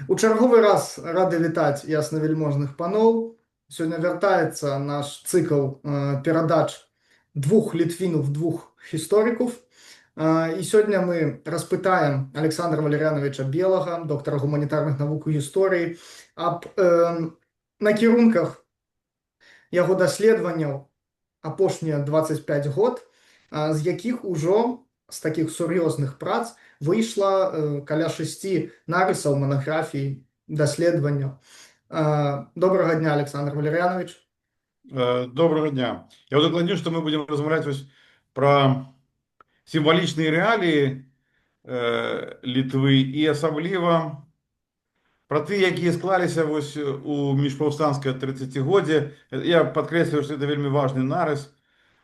У чарговы раз рады вітаць яснавяльможных паноў. Сёння вяртаецца наш цыкл перадач двух літвінаў, двух гісторыкаў. І сёння мы распытаем Александра Валерьяновича Белага, доктара гуманітарных навук і гісторыі, аб накірунках яго даследаванняў апошнія 25 год, з якіх ужо з такіх сур'ёзных прац выйшла каля 6 нарысаў, манаграфій, даследаванняў. Добрага дня, Александр Валерьянович. Доброго дня. Я докладню, что мы будем размовлять про символічныя рэаліі Літвы і асабліва про тыя, якія склаліся у міжпаўстанцкае 30годдзе. Я падкрэсліваю, што это вельмі важны нарыс.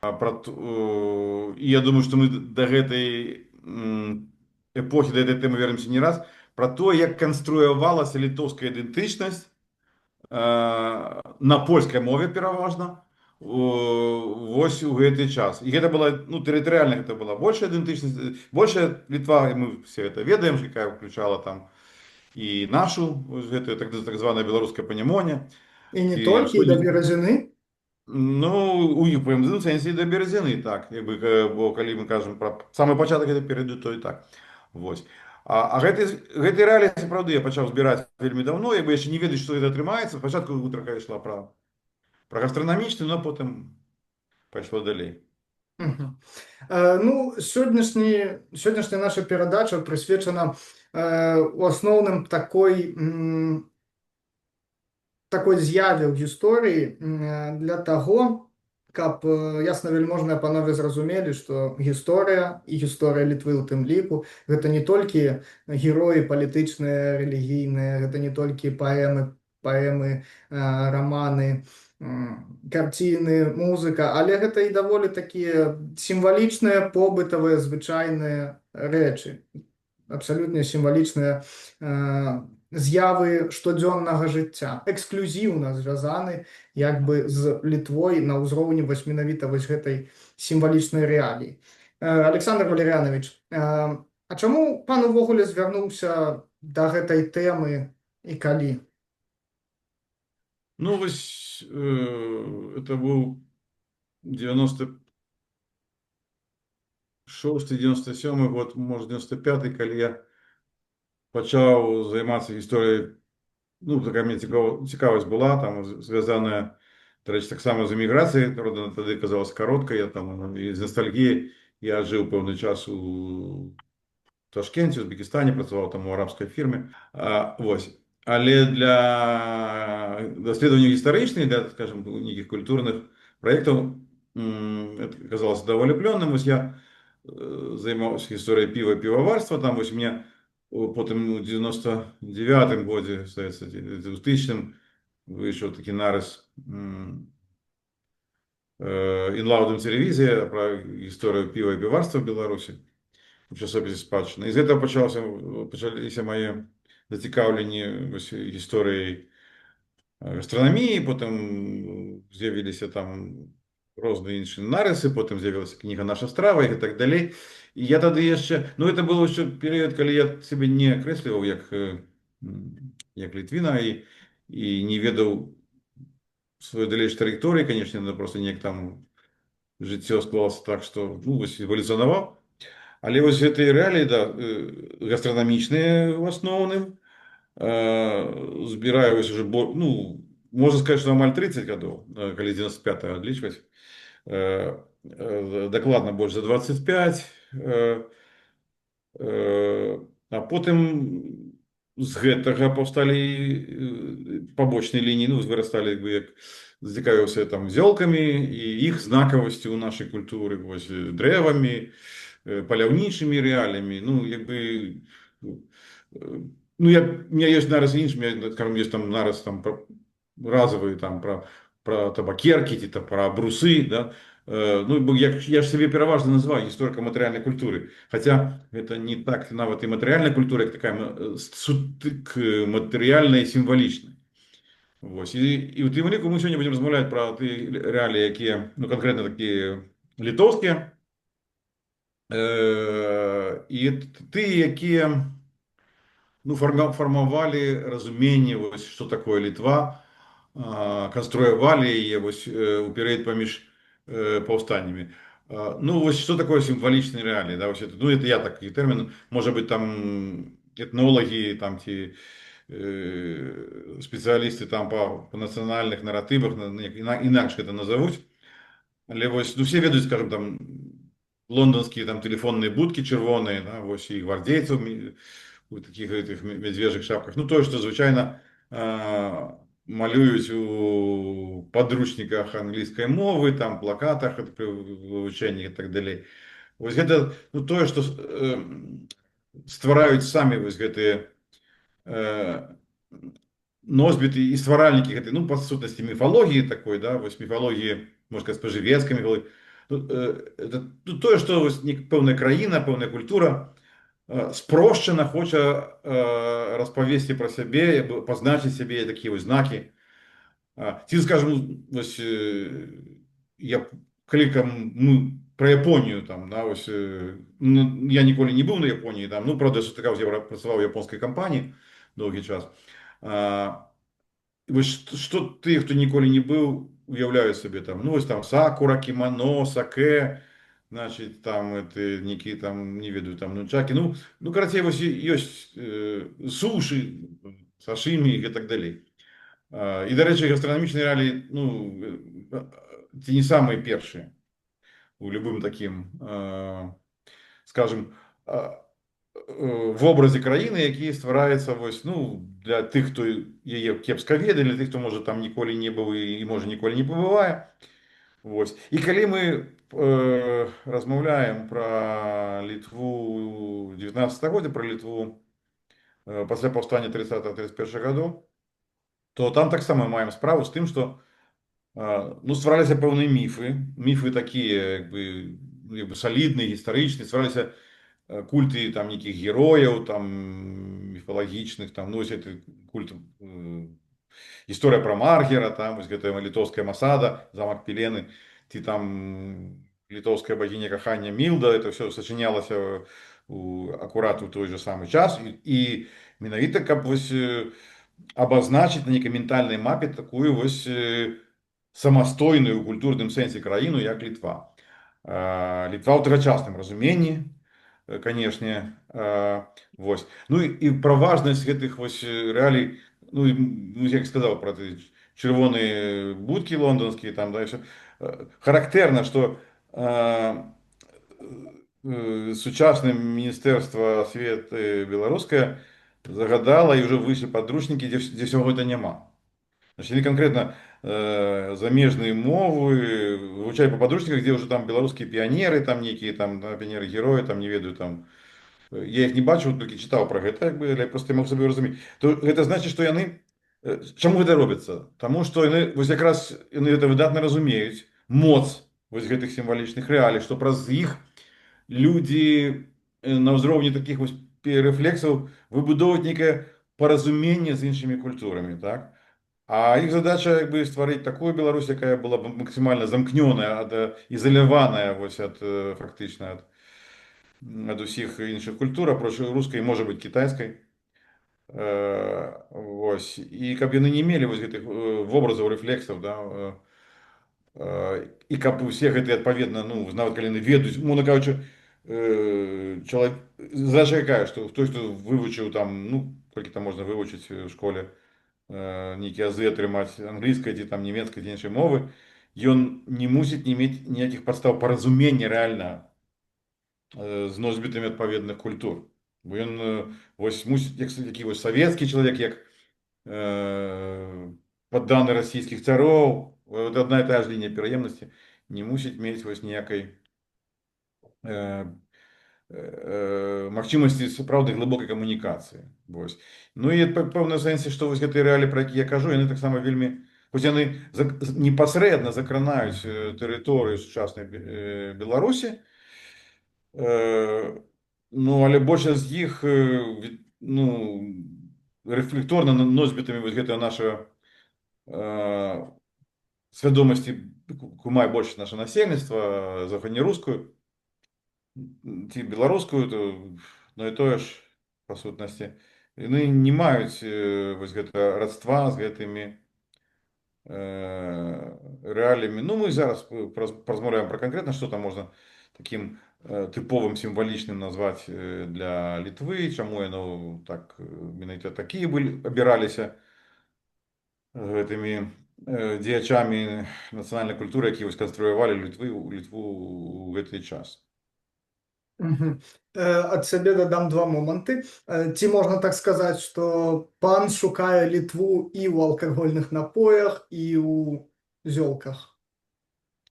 І я думаю, што мы да гэтай эпохі, да гэтай тэмы вернемся не раз, про то, як канструявалася літоўская ідэнтычнасць на польскай мове пераважна вось у гэты час. І гэта была, тэрытарыяльна гэта была большая ідэнтычнасць, большая Літва, і мы все это ведаем, якая ўключала там і нашу, гэтую так званая беларуская панімоня. І не толькі, і да Беразіны. У пэўным сэнсе і да Беразіны, так. Бо калі мы кажам пра самы пачатак, гэта перад той, так. Вось. А гэтай рэаліі, сапраўды, я пачаў збіраць вельмі даўно, я яшчэ не ведаю, што гэта атрымаецца. Спачатку гутарка ішла пра гастранамічны, но потым пайшло далей. Сённяшняя наша перадача прысвечана у асноўным такой з'яве ў гісторыі для таго, каб яснавяльможныя панове зразумелі, што гісторыя і гісторыя Літвы ў тым ліку гэта не толькі героі палітычныя, рэлігійныя, гэта не толькі паэмы, раманы, карціны, музыка, але гэта і даволі такія сімвалічныя, побытавыя, звычайныя рэчы, абсалютна сімвалічныя з'явы штодзённага жыцця, эксклюзіўна звязаны як бы з Літвой на ўзроўні менавіта вось гэтай сімвалічнай рэаліі. Александр Валерьянович, а чаму пан увогуле звярнуўся да гэтай тэмы і калі? Это быў 96-97 год, можа 95-й, калі я пачаў займацца гісторыяй. Такая мне цікавасць была, там звязаная, дарэчы, таксама з эміграцыяй, правда, тады казалась кароткай, я там з ностальгіяй, я жыў пэўны час у Ташкенце, Узбекістане, працаваў там у арабскай фірме. Але для даследавання гістарычных, для, скажем, нейкіх культурных праектаў это казалася даволі плённым. Я займаўся гісторыяй піва, піваварства, там мне потым у 99-м годзе, здаецца, 2000-м выйшаў такі нарыс «Інлаудум телевізія» пра гісторыю піва і піваварства ў Беларусі у часопісе «Спадчына». І з гэтага пачаліся мае зацікаўленні гісторыяй гастранаміі, потым з'явіліся там розныя іншыя нарысы, потым з'явілася кніга «Наша страва» і так далей. І я тады яшчэ, это был яшчэ перыяд, калі я сябе не акрэсліваў як літвіна і не ведаў сваёй далейшай траекторыі, канешне, просто неяк там жыццё склалася так, што эвалюцыянаваў. Але гэтыя рэаліі, гастранамічныя ў асноўным, збіраю уже, можна сказаць, што амаль 30 гадоў, калі 95-й адлічваць, дакладна больш за 25, а потым з гэтага паўсталі пабочныя лініі, вырасталі, як зацікавіўся там зёлкамі і іх знакавасцю ў нашай культуры, дрэвамі, паляўнічымі рэаліямі. У меня есть нарыс іншым, скажем, есть там нарыс разовый про табакерки, про брусы, да. Я ж себе пераважна называю гісторыка-матэрыяльнай культуры, хотя это не так нават і матэрыяльная культура, як такая сутык матэрыяльная і сімвалічная. І у тым ліку мы сёння будзем размаўляць пра тыя рэаліі, якія, канкрэтна такія літоўскія, і тыя, якія ну, формовали разумение, вось, что такое Литва, конструировали ее вось, уперед поміж повстаниями. Ну, вось, что такое символичные реалии, да, вось это, ну, это я такой термин, может быть, там этнологи, там, те специалисты там по национальных наративах, інакше это назовут, але вось, ну, все ведают, скажем, там, лондонские там телефонные будки червоные, да, вось, и гвардейцев у таких этих медвежьих шапках. Ну, то, что звичайно малюють у подручниках англійської мови, там, плакатах при вивченні і так далі. Ось гэта, ну, тое, што ствараюць самі вось гэтыя носьбіты і стваральнікі гэтай, ну, па сутнасці міфалогіі такой, да, вось міфалогіі, можна сказаць, спажывецкай міфалогіі. Это тое, што вось пэўная краіна, пэўная культура спрощена хоча распавесці пра сябе, пазначыць сябе такія вось знакі. Ці, скажем, вось, я, калі мы про Японію, там, да, ось, ну, я ніколі не був на Японії, там, ну, правда, сутыкаўся, працаваў у японскай кампаніі доўгі час. Вось, што ты, хто ніколі не быў, уяўляюць сабе там, ну, вось там сакура, кімано, саке, значит, там, это, некі там, не ведаю, там, нунчакі, ну, карацей, вось, ёсць суши, сашымі і так далей. І, дарэчы, гастранамічныя рэаліі, ну, ці не самыя першыя у любым такім, скажем, в образе краіны, які ствараецца вось, ну, для тых, хто яе кепска ведае, для тых, хто, можа, там ніколі не быў і, можа, ніколі не пабывае. Вось. І калі мы размаўляем пра Літву 19 года, пра Літву пасля паўстання 30-31 гадоў, то там таксама маем справу з тым, што ну, ствараліся пэўныя міфы такія, як бы салідныя, гістарычныя, ствараліся культы там неких герояў, там міфалагічных, там, ну, вось гэты культ, гісторыя пра Маргера, там, вось гэтая літоўская масада, замак Пелены, ці там літоўская багіня кахання Мілда, это все сачынялася акурат у той же самы час, і менавіта, каб вось абазначыць на некай ментальнай мапе такую вось самастойную ў культурным сэнсе краіну, як Літва. Літва ў тагачасным разуменні, канешне, вось. Ну і пра важнасць гэтых вось рэалій, ну, як сказаў, пра чырвоныя будкі лонданскія, там, да, і все. Характэрна, што сучаснае міністэрства асветы беларускае загадала, і ўжо выйшлі падручнікі, дзе ўсяго гэта няма. Значит, они конкретно замежные мовы вывучают по подручниках, где уже там белорусские пионеры, там некие там, да, пионеры-герои, там не ведаю, там, я их не бачу, только читал про это, как бы, я просто могу собі розуміти. То это значит, что яны, чому это робится? Тому что яны, вось якраз, яны это выдатно разумеюць, моц вось гэтых символічных реалий, что праз іх люди на ўзроўні таких вось рефлексаў выбудоўваюць некое паразуменне з іншымі культурамі, так? А их задача как бы стварыць такую Беларусь, якая была бы максимально замкнёная, изоляваная вось ад фактычна ад усіх іншых культур, апроч рускай, можа быць кітайскай. Вось. І каб яны не мелі вось гэтых вобразаў, рэфлексаў, да, і каб усе гэтыя адпаведна, ну, нават калі яны ведаюць, умоўна кажучы, чалавек, задача якая, што той, хто вывучыў там, ну, колькі там можна вывучыць у школе, нейкі азы атрымаць англійскай ці там нямецкай ці іншай мовы, ён не мусіць не мець ніякіх падстаў паразумення рэальна з носьбітамі адпаведных культур. Бо ён вось мусіць, які вось савецкі чалавек, як падданы расійскіх цароў, адна і тая ж лінія пераемнасці, не мусіць мець вось ніякай магчымасці сапраўднай глыбокай камунікацыі. Вось. Ну і пэўна сэнсе, што вось гэтыя рэаліі, пра які я кажу, яны таксама вельмі, хоць яны непасрэдна закранаюць тэрыторыю сучаснай Беларусі, ну, але большасць з іх, ну, рэфлекторна носьбітамі вось гэтага нашага свядомасці, мае большасць наша насельніцтва, заходнерускую, ці беларускую, то, ну і тое ж, па сутнасці, яны не маюць вось гэта родства з гэтымі рэаліямі. Ну, мы зараз паразмаўляем пра канкрэтна, што там можна такім тыповым сімвалічным назваць для Літвы, чаму яно так менавіта такія былі абіраліся гэтымі дзеячамі нацыянальнай культуры, якія вось канструявалі Літву ў гэты час. Мгм. Ад сябе дадам два моманты. Ці можна так сказаць, што пан шукае Літву і ў алкагольных напоях, і ў зёлках?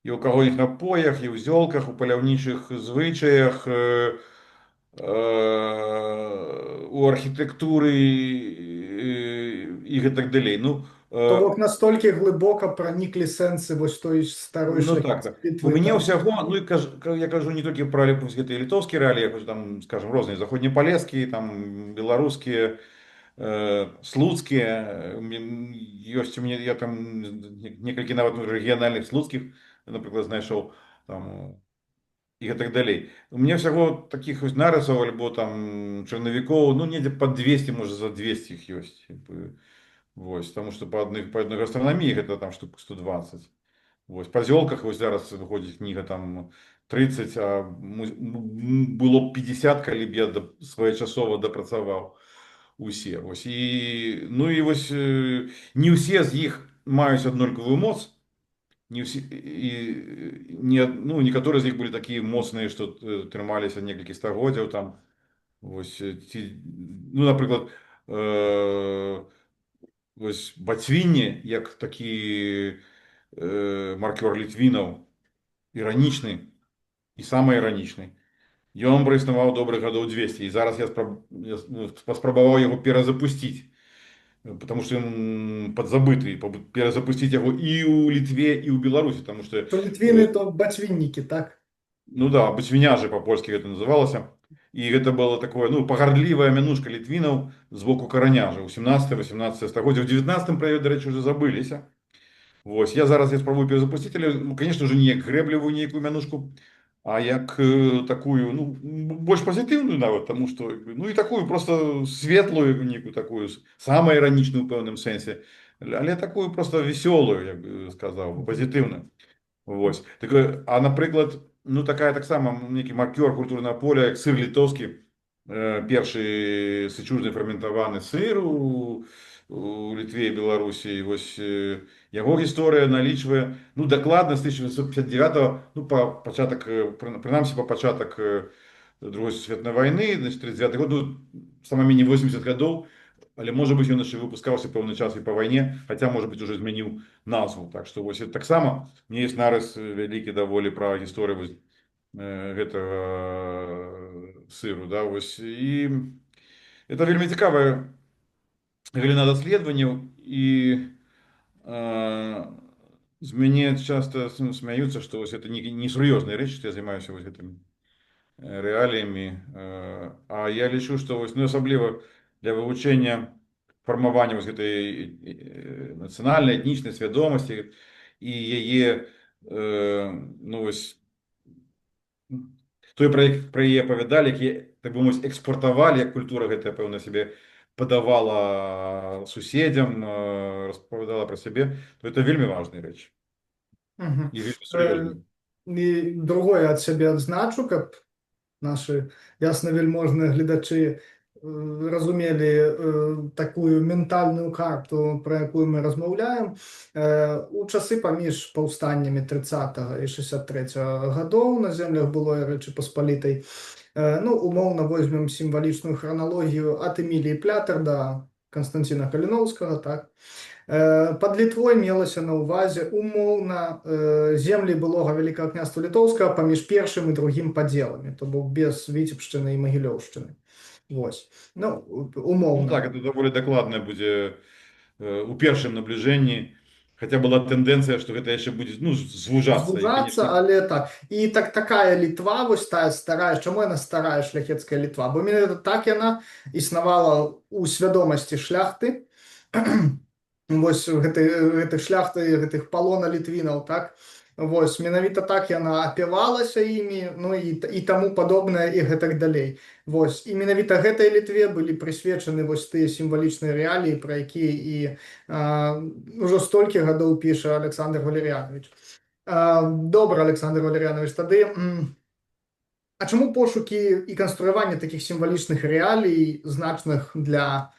І ў алкагольных напоях, і ў зёлках, у паляўнічых звычаях, у архітэктуры і гэтак далей. Ну, То бок настолькі глыбока праніклі сэнсы вось той старой ну так, так. шляхецкай У Літвы, мяне так? ўсяго, ну і я кажу не толькі пра гэтыя літоўскія рэаліі, я кажу там, скажем, розныя заходнепалескія, там беларускія, слуцкія. Ёсць у мяне, я там некалькі нават рэгіянальных слуцкіх, напрыклад, знайшоў там і гэтак далей. У меня ўсяго такіх вось нарысаў альбо там чарнавікоў, ну недзе па 200, можа за 200 іх ёсць. Вось, таму што па адной гастранаміі гэта там штук 120. Вось, па зёлках вось зараз выходзіць кніга там 30, а было б 50, калі б я своечасова дапрацаваў усе. Вось, і, ну і вось не ўсе з іх маюць аднолькавую моц, не ўсе, і не, ну, некаторыя з іх былі такія моцныя, што трымаліся некалькі стагоддзяў там. Вось, ці, ну, напрыклад, вось Бацвінне, як такі маркёр літвінаў, іранічны і самы іранічны. Ён праіснаваў добрых гадоў 200, і зараз я паспрабаваў яго перазапусціць, потому што ён падзабыты, перазапусціць яго і ў Літве, і ў Беларусі, таму што То літвіны, то бацвіннікі, так? ну да, бацвіняжы па-польскі гэта называлася. І гэта было такое, ну, пагардлівая мянушка літвінаў з боку караняжа ў 17-18 стагоддзя. У 19 пра яе, дарэчы, уже забыліся. Вось, я зараз спрабую перазапусціць, але, ну, конечно, уже не як грэблівую нейкую мянушку, а як такую, ну, больш пазітыўную нават, таму што, ну, і такую просто светлую нейкую такую, самая іранічную ў пэўным сэнсе, але такую просто весёлую, як бы сказаў, пазітыўную. Вось. Так, а, напрыклад, ну, такая таксама нейкі маркёр культурнага поля, як сыр літоўскі, першы сычужны ферментаваны сыр у Літве і Беларусі. Вось яго гісторыя налічвае, ну, дакладна з 1959, ну, па пачатак, прынамсі, па пачатак Другой сусветнай вайны, значит, 39 год, ну, сама меней 80 гадоў, але, можа быць, ён яшчэ выпускаўся пэўны час і па вайне, хаця, можа быць, уже змяніў назву. Так што вось таксама мне ёсць нарыс вялікі даволі пра гісторыю вось гэтага сыру, да, вось. І это вельмі цікавая галіна даследаванняў, і з мяне часта смяюцца, што вось это не сур'ёзная рэч, што я займаюся вось гэтымі рэаліямі, а я лічу, што вось, ну, асабліва для вывучэння фармавання вось гэтай нацыянальнай этнічнай свядомасці і яе, ну, вось той пра яе апавядалі, які, так бы мовіць, экспартавалі, як культура гэтая, пэўна, сябе падавала суседзям, распавядала пра сябе, то это вельмі важная рэч Мгм. і вельмі сур'ёзная. І другое ад сябе адзначу, каб нашы яснавельможныя гледачы разумелі такую ментальную карту, пра якую мы размаўляем. У часы паміж паўстаннямі 30 і 63 гадоў на землях былой Рэчы Паспалітай, ну, умоўна возьмем сімвалічную храналогію ад Эміліі Плятер да Канстанціна Каліноўскага, так? Пад Літвой мелася на ўвазе умоўна землі былога Вялікага княства Літоўскага паміж першым і другім падзеламі, то бок без Віцебшчыны і Магілёўшчыны. Вось. Ну, Ну умоўна. так, это даволі дакладна будзе у першым набліжэнні, хаця была тэндэнцыя, што гэта яшчэ будзе, ну, звужацца. Звужацца, але так. І такая Літва, вось тая старая, чаму яна старая шляхецкая Літва? Бо менавіта так яна існавала ў свядомасці шляхты, вось гэтых шляхты, гэтых палона літвінаў, так? Вось менавіта так яна апявалася імі, ну і таму падобнае і гэтак далей. Вось і менавіта гэтай літве былі прысвечаны вось тыя сімвалічныя рэаліі, пра якія і ўжо столькі гадоў піша Александр Валерьянович. Добра, Александр Валерьянович, тады а чаму пошукі і канструяванне такіх сімвалічных рэалій значных для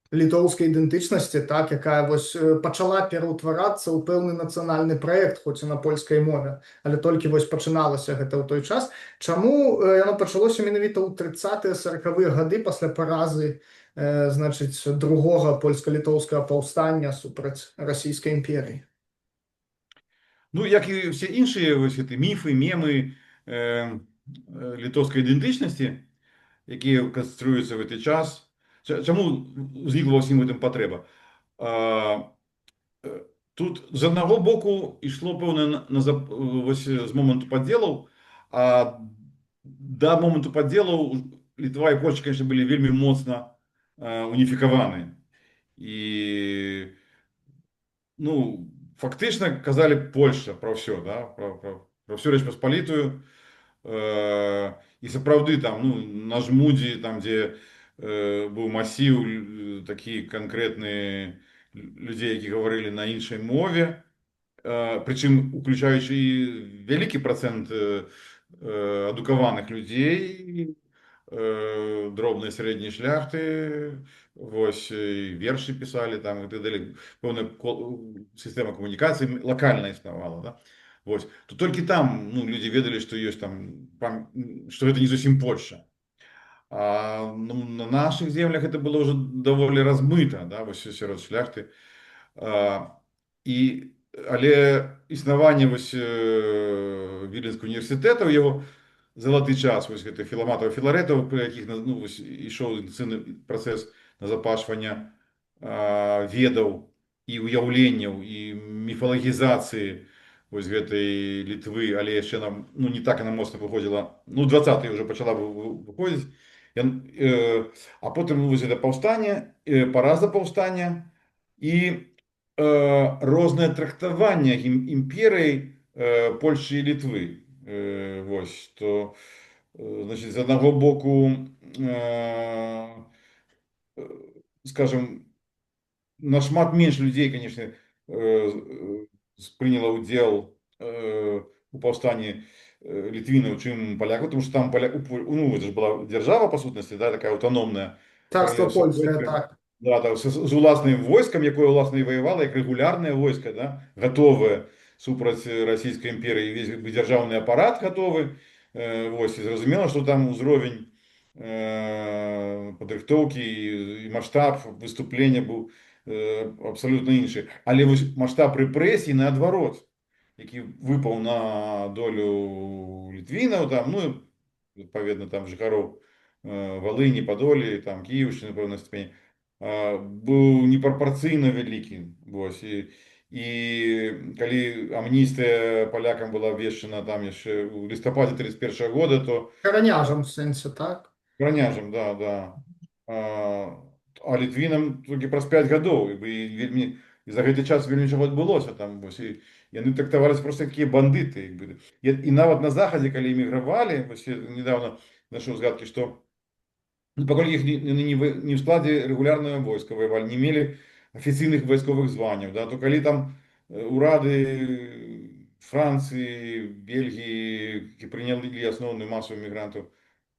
літоўскай ідэнтычнасці, так, якая вось пачала пераўтварацца ў пэўны нацыянальны праект, хоць і на польскай мове, але толькі вось пачыналася гэта ў той час. Чаму яно пачалося менавіта ў 30-тыя 40-выя гады пасля паразы значыць другога польска-літоўскага паўстання супраць расійскай імперіі? Ну, як і всі інші ось ці міфи, меми литовської ідентичності, які конструюються в цей час. Чому зникла всім цим потреба? Тут з одного боку йшло певне ось з моменту поділів, а до моменту поділів Литва і Польща, звісно, були вельми моцно уніфіковані. І ну, фактично казали Польща про все, да? Про всю Річ Посполитую. І сапраўды там, ну, на Жмуді, там, де був масів такі конкретні людей, які говорили на іншій мові, причому включаючи і великий процент адукованих людей, дробної середньої шляхти, ось, і вірші писали, там, і так далі. Певна система комунікації локальна існувала, да? Вот. То только там, ну, люди ведали, что есть там, что это не совсем Польша. А ну, на наших землях это было уже довольно размыто, да, вось сярод шляхты. Але існаванне вось Віленскага універсітэту, его золоты час, вось гэта Філаматаў, Філарэтаў, пры якіх, ну, вось ішоў працэс назапашвання ведаў і уяўленняў і міфалагізацыі вось гэтай Літвы, але яшчэ нам, ну, не так яна моцна выходзіла, ну, 20-е уже пачала выходзіць, а потым вось гэта паўстанне, параза паўстання і рознае трактаванне імперыяй Польшчы і Літвы. Вось, то, значит, з аднаго боку, скажем, нашмат менш людзей, конечно, прыняла ўдзел у паўстанні літвінаў, чым палякаў, тому что там ну, это же была держава, по сутнасці, да, такая аўтаномная. Царство польскае, так. Да, да, з уласним войскам, якое уласна і воевало, як регулярне войско, да, готове супраць Расійскай імперії, весь дзяржаўны апарат готовы. Вось, і зразумела, што там узровень падрыхтоўкі і маштаб выступлення быў абсолютно іншы. Але вось маштаб рэпрэсій наадварот, які выпаў на долю літвінаў, там, ну, адпаведна, там жыхароў Валыні, Падолі, там, Кіеўшчыны, пэўнай ступені, быў непрапарцыйна вялікі. Вось, і калі амністыя палякам была абвешчана там яшчэ ў лістападзе 31 года, то Караняжам в сэнсе, так? Караняжам, да, да. А літвінам толькі праз 5 гадоў, і за гэты час вельмі чаго адбылося там, вось, і яны трактаваліся проста такія бандыты, як бы. І нават на захадзе, калі эмігравалі, вось недавно знайшоў згадкі, што паколькі іх не в складе регулярного войска воевали, не имели официальных войсковых званий, да, то коли там урады Франции, Бельгии, які приняли основную массу мигрантов,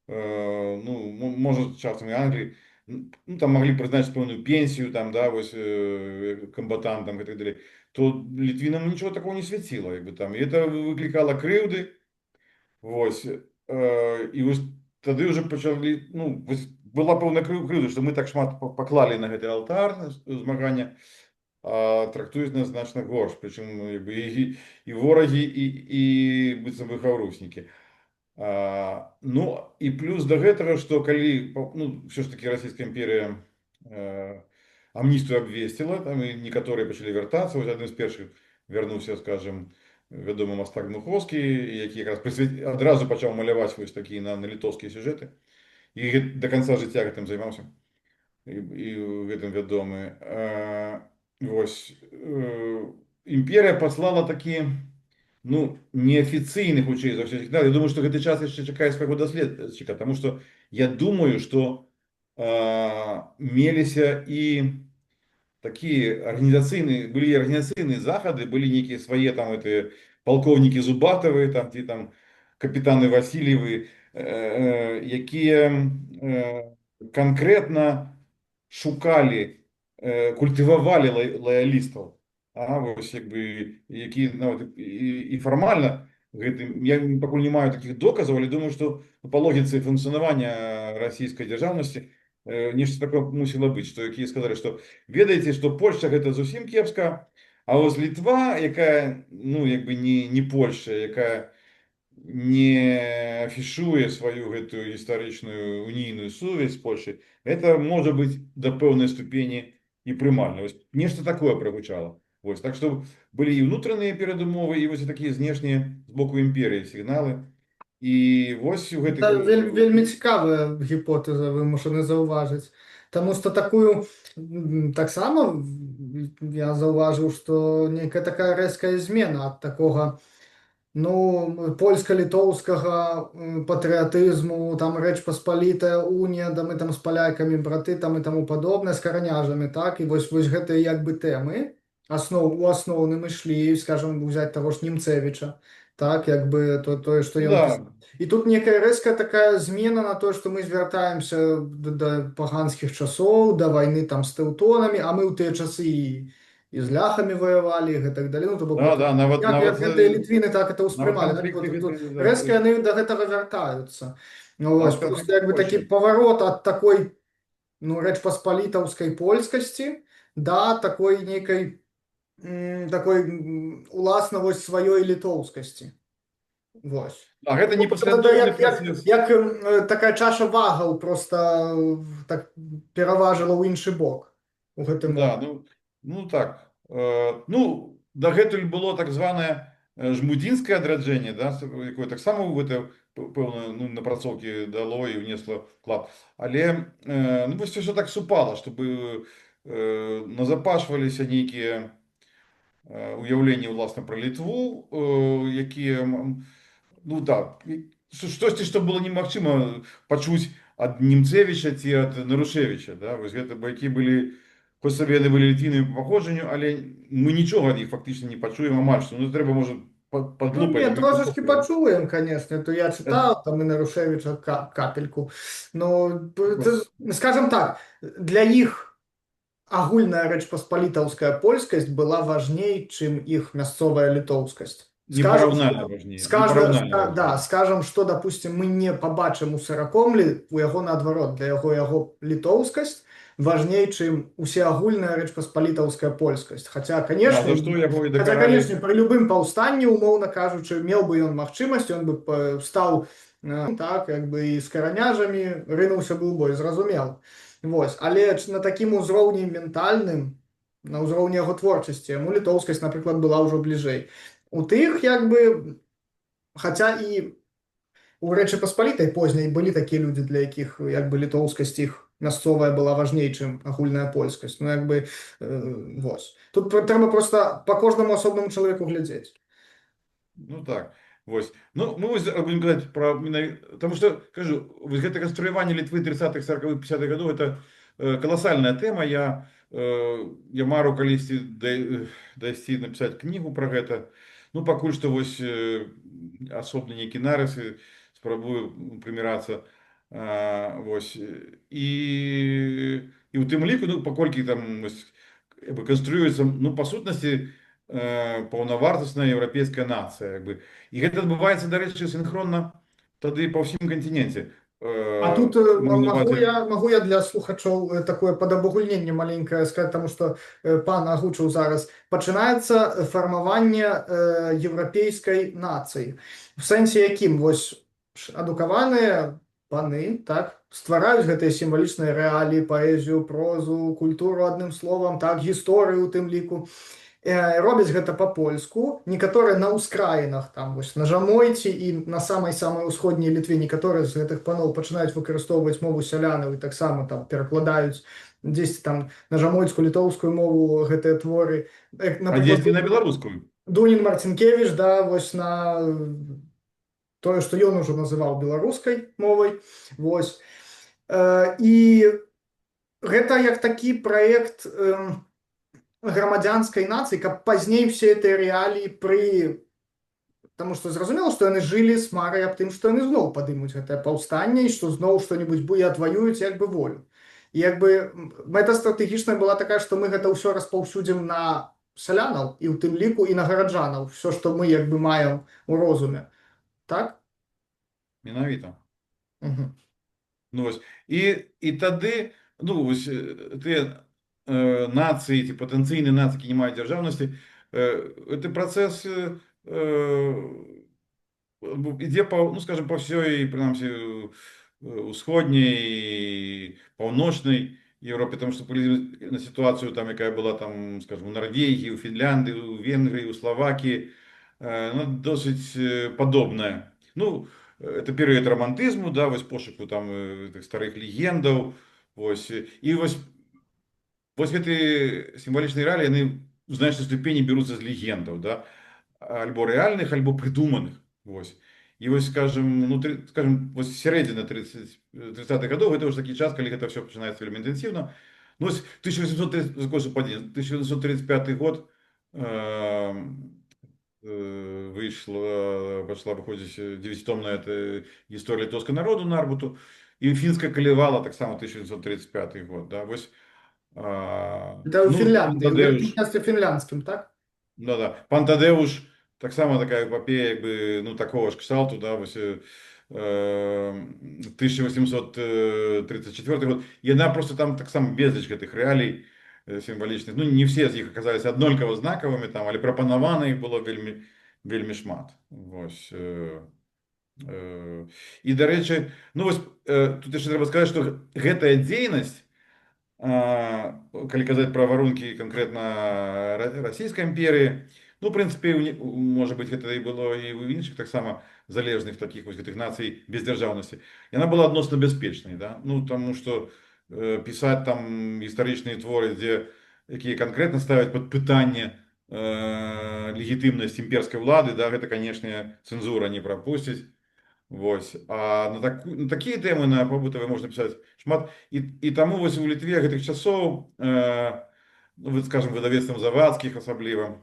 ну, может, часом и Англии, ну, там могли призначить певную пенсию, там, да, ось, комбатантам и так далее, то литвинам ничего такого не светило, как бы, там, и это выкликало кривды, ось, і ось тады уже почали, ну, була певна крыўда, што мы так шмат паклалі на гэты алтар змагання, а трактуюць нас значна горш, прычым, ну, як бы, і ворагі, і быццам бы хаўруснікі. Ну, і плюс да гэтага, што калі, ну, все ж таки Расійская імперія амністыю абвесціла, там і некаторыя пачалі вяртацца, вось адным з першых вярнуўся, скажем, вядомы мастак Дмуховскі, які якраз адразу пачаў маляваць вось такія на літоўскія сюжэты. І до конца жыцця гэтым займаўся. І гэтым вядомы. Вось. імперія паслала такі, ну, неафіцыйных хутчэй за ўсё сігнал. Я думаю, што гэты час яшчэ чакае свайго даследчыка, таму што я думаю, што меліся і такие организационные, были организационные заходы, были некие свои там это полковники Зубатовы, там, ті, там капитаны Васильевы, якія конкретно шукали, культивовали лоялистов. А ось якби, які ну, і формально гэтым, я пакуль не маю таких доказаў, але думаю, што по логіцы функцыянавання расійскай дзяржаўнасці нешта такое мусіла быць, што якія сказалі, што ведаеце, што Польшча гэта зусім кепска, а вось Літва, якая ну як бы не Польшча, якая не афішуе сваю гэтую гістарычную унійную сувязь з Польшай, это можа быць да пэўнай ступені і прымальна. Вось нешта такое прагучала. Вось, так што былі і ўнутраныя перадумовы, і вось такія знешнія з боку імперыі сігналы. І вось у гэтых Вельмі цікавая гіпотэза, вымушаны заўважыць. Таму што такую таксама я заўважыў, што нейкая такая рэзкая змена ад такога ну, польска-літоўскага патрыятызму, там Рэч Паспалітая унія, да мы там з палякамі браты там і таму падобнае, з каранязамі, так, і вось гэтыя як бы тэмы у асноўным ішлі, скажем, взять таго ж Немцевіча, так, як бы тое, што ён да, пісаў. І тут некая рэзкая такая змена на тое, што мы звяртаемся да паганскіх часоў, да вайны там з тэўтонамі, а мы ў тыя часы і з ляхамі ваявалі, і гэтак далей, ну, то бок, да, нават, як гэтыя літвіны так это нават ўспрымалі. канфлікты Тут гэты, да, рэзка яны да гэтага вяртаюцца. Ну, вось, нават просто канфлікты як бы такі Польшчы. паварот ад такой, ну, рэчпаспалітаўскай польскасці да такой нейкай такой уласна вось сваёй літоўскасці. Вось. А гэта Ну, непаслядоўны працэс. як такая чаша вагаў проста так пераважыла ў іншы бок у гэты Да, момант. ну так. Ну, дагэтуль было так званае жмудзінскае адраджэнне, да, якое таксама ў гэта пэўна ну, напрацоўкі дало і ўнесла вклад. Але ну, вось ўсё так супала, чтобы назапашваліся нейкія уяўленні ўласна пра Літву, якія ну так, штосьці, што было немагчыма пачуць ад Немцевіча ці ад Нарушевіча, да, вось гэта бакі былі, хоць сабе яны былі літвінамі па паходжанню, але мы нічога ад іх фактычна не пачуем амаль што, ну трэба можа Ну, падлупаць. не, трошечки почуем, конечно, то я читал, там и Нарушевича капельку, но, скажем так, для іх агульная рэчпаспалітаўская польскасць была важней, чым іх мясцовая літоўскасць. Непараўнальна важней. Да, скажем, что, допустим, мы не побачым у Сыракомлі, у яго наадварот, для яго літоўскасць важней, чым усеагульная рэчпаспалітаўская польскасць. Хаця, конечно, За што яго і Хотя, дакаралі. конечно, при любым паўстанні, умоўна кажучы, меў бы ён магчымасць, ён бы стаў так, як бы і з караняжамі рынуўся бы ў бой, зразумела. Вось. Але на такім узроўні ментальным, на ўзроўні яго творчасці, яму літоўскасць, напрыклад, была ўжо бліжэй. У тых, як бы, хаця і у Рэчы Паспалітай позняй былі такія людзі, для якіх як бы літоўскасць іх мясцовая была важней, чым агульная польскасць. Ну, як бы, вось. Тут трэба проста па кожнаму асобнаму чалавеку глядзець. Ну так, вось. Ну, мы вось будем казаць пра таму што, кажу, вось гэта канструяванне Літвы 30-х, 40-х, 50-х гадоў, это каласальная тэма. Я мару калісьці дайсці напісаць кнігу пра гэта. Ну, пакуль што вось асобны нейкі нарысы спрабую прымірацца. Вось. І ў тым ліку, ну, паколькі там канструюецца, ну, па сутнасці, паўнавартасная еўрапейская нацыя, як бы. І гэта адбываецца, дарэчы, синхронна тады па ўсім кантиненце. А тут могу я для слухачоў такое падабагульненне маленькае сказаць, таму што пан агучыў зараз. Пачынаецца фармаванне еўрапейскай нацыі. В сэнсе якім вось адукаваныя паны, так, ствараюць гэтыя сімвалічныя рэаліі, паэзію, прозу, культуру, адным словам, так, гісторыю у тым ліку. робяць гэта па-польску, некаторыя на ўскраінах там вось на Жамойці і на самай ўсходняй літве некаторыя з гэтых паноў пачынаюць выкарыстоўваць мову сялянаў і таксама там перакладаюць дзесьці там на жамойцкую літоўскую мову гэтыя творы. А Напрыклад, здесь не на белорусскую. Дунін Марцінкевіч, да, вось на тое, што ён ужо называў беларускай мовай. Вось. І гэта як такі праект грамадзянскай нацыі, каб пазней усе гэтыя рэаліі Таму што зразумела, што яны жылі з марай аб тым, што яны зноў падымуць гэтае паўстанне і што зноў што-небудзь і адваююць як бы волю. І як бы мэта стратэгічная была такая, што мы гэта ўсё распаўсюдзім на сялянаў і ў тым ліку і на гараджанаў, все, што мы як бы маем у розуме. Так? Менавіта. Угу. Ну, ось. І тады, ну, ось, тыя нацыі, ці патэнцыйныя нацыі, які не маюць дзяржаўнасці, гэты працэс ідзе па, ну, скажем, па ўсёй, прынамсі, усходняй, паўночнай Європі, тому що на ситуацію, там, яка була там, скажімо, у Норвегії, у Фінляндії, у Венгрії, у Словакії, ну, досить подобна. Ну, это перыяд романтызму, да, вось пошуку там тых старых легендаў, вось, і вось гэты сімвалічныя рэаліі, яны у значнай ступені бяруцца з легендаў, да, альбо рэальных, альбо прыдуманых, вось. І вось, скажем, ну, скажем, вось сярэдзіна 30-х гадоў, гэта ўжо такі час, калі гэта все пачынаецца вельмі інтэнсіўна. Ну, вось 1835 год пошла выходзіць 9-томная гісторыя літоўскага народу Нарбуту, і фінская калівала таксама 1935 год, да, вось. Это ў Ну, Фінляндыі, у Тадеуш, княстве фінляндскім, так? да. Пан Тадеуш, таксама такая эпопея, якби, ну, такого ж кшталту, да, вось, 1834 год. Яна просто там таксама безліч гэтых рэалій сімвалічных. Ну, не все з іх аказаліся аднолькава знакавымі, там, але прапанавана іх было вельмі, вельмі шмат. Вось. І, дарэчы, ну, вось, тут яшчэ трэба сказаць, што гэтая дзейнасць, калі казаць пра варункі канкрэтна расійскай імперыі, ну, в прынцыпе, можа быць, гэта і было і ў іншых таксама залежных такіх вось гэтых нацый без дзяржаўнасці. Яна была адносна бяспечнай, да? Ну, таму што пісаць там гістарычныя творы, якія канкрэтна ставяць пад пытанне легітымнасць імперскай улады, да, гэта, канешне, цэнзура не прапусціць. Вось. А на такія тэмы, на побытавыя, можна пісаць шмат. І таму вось у Літве гэтых часоў, ну, скажем, выдавецтвам Завадскіх асабліва,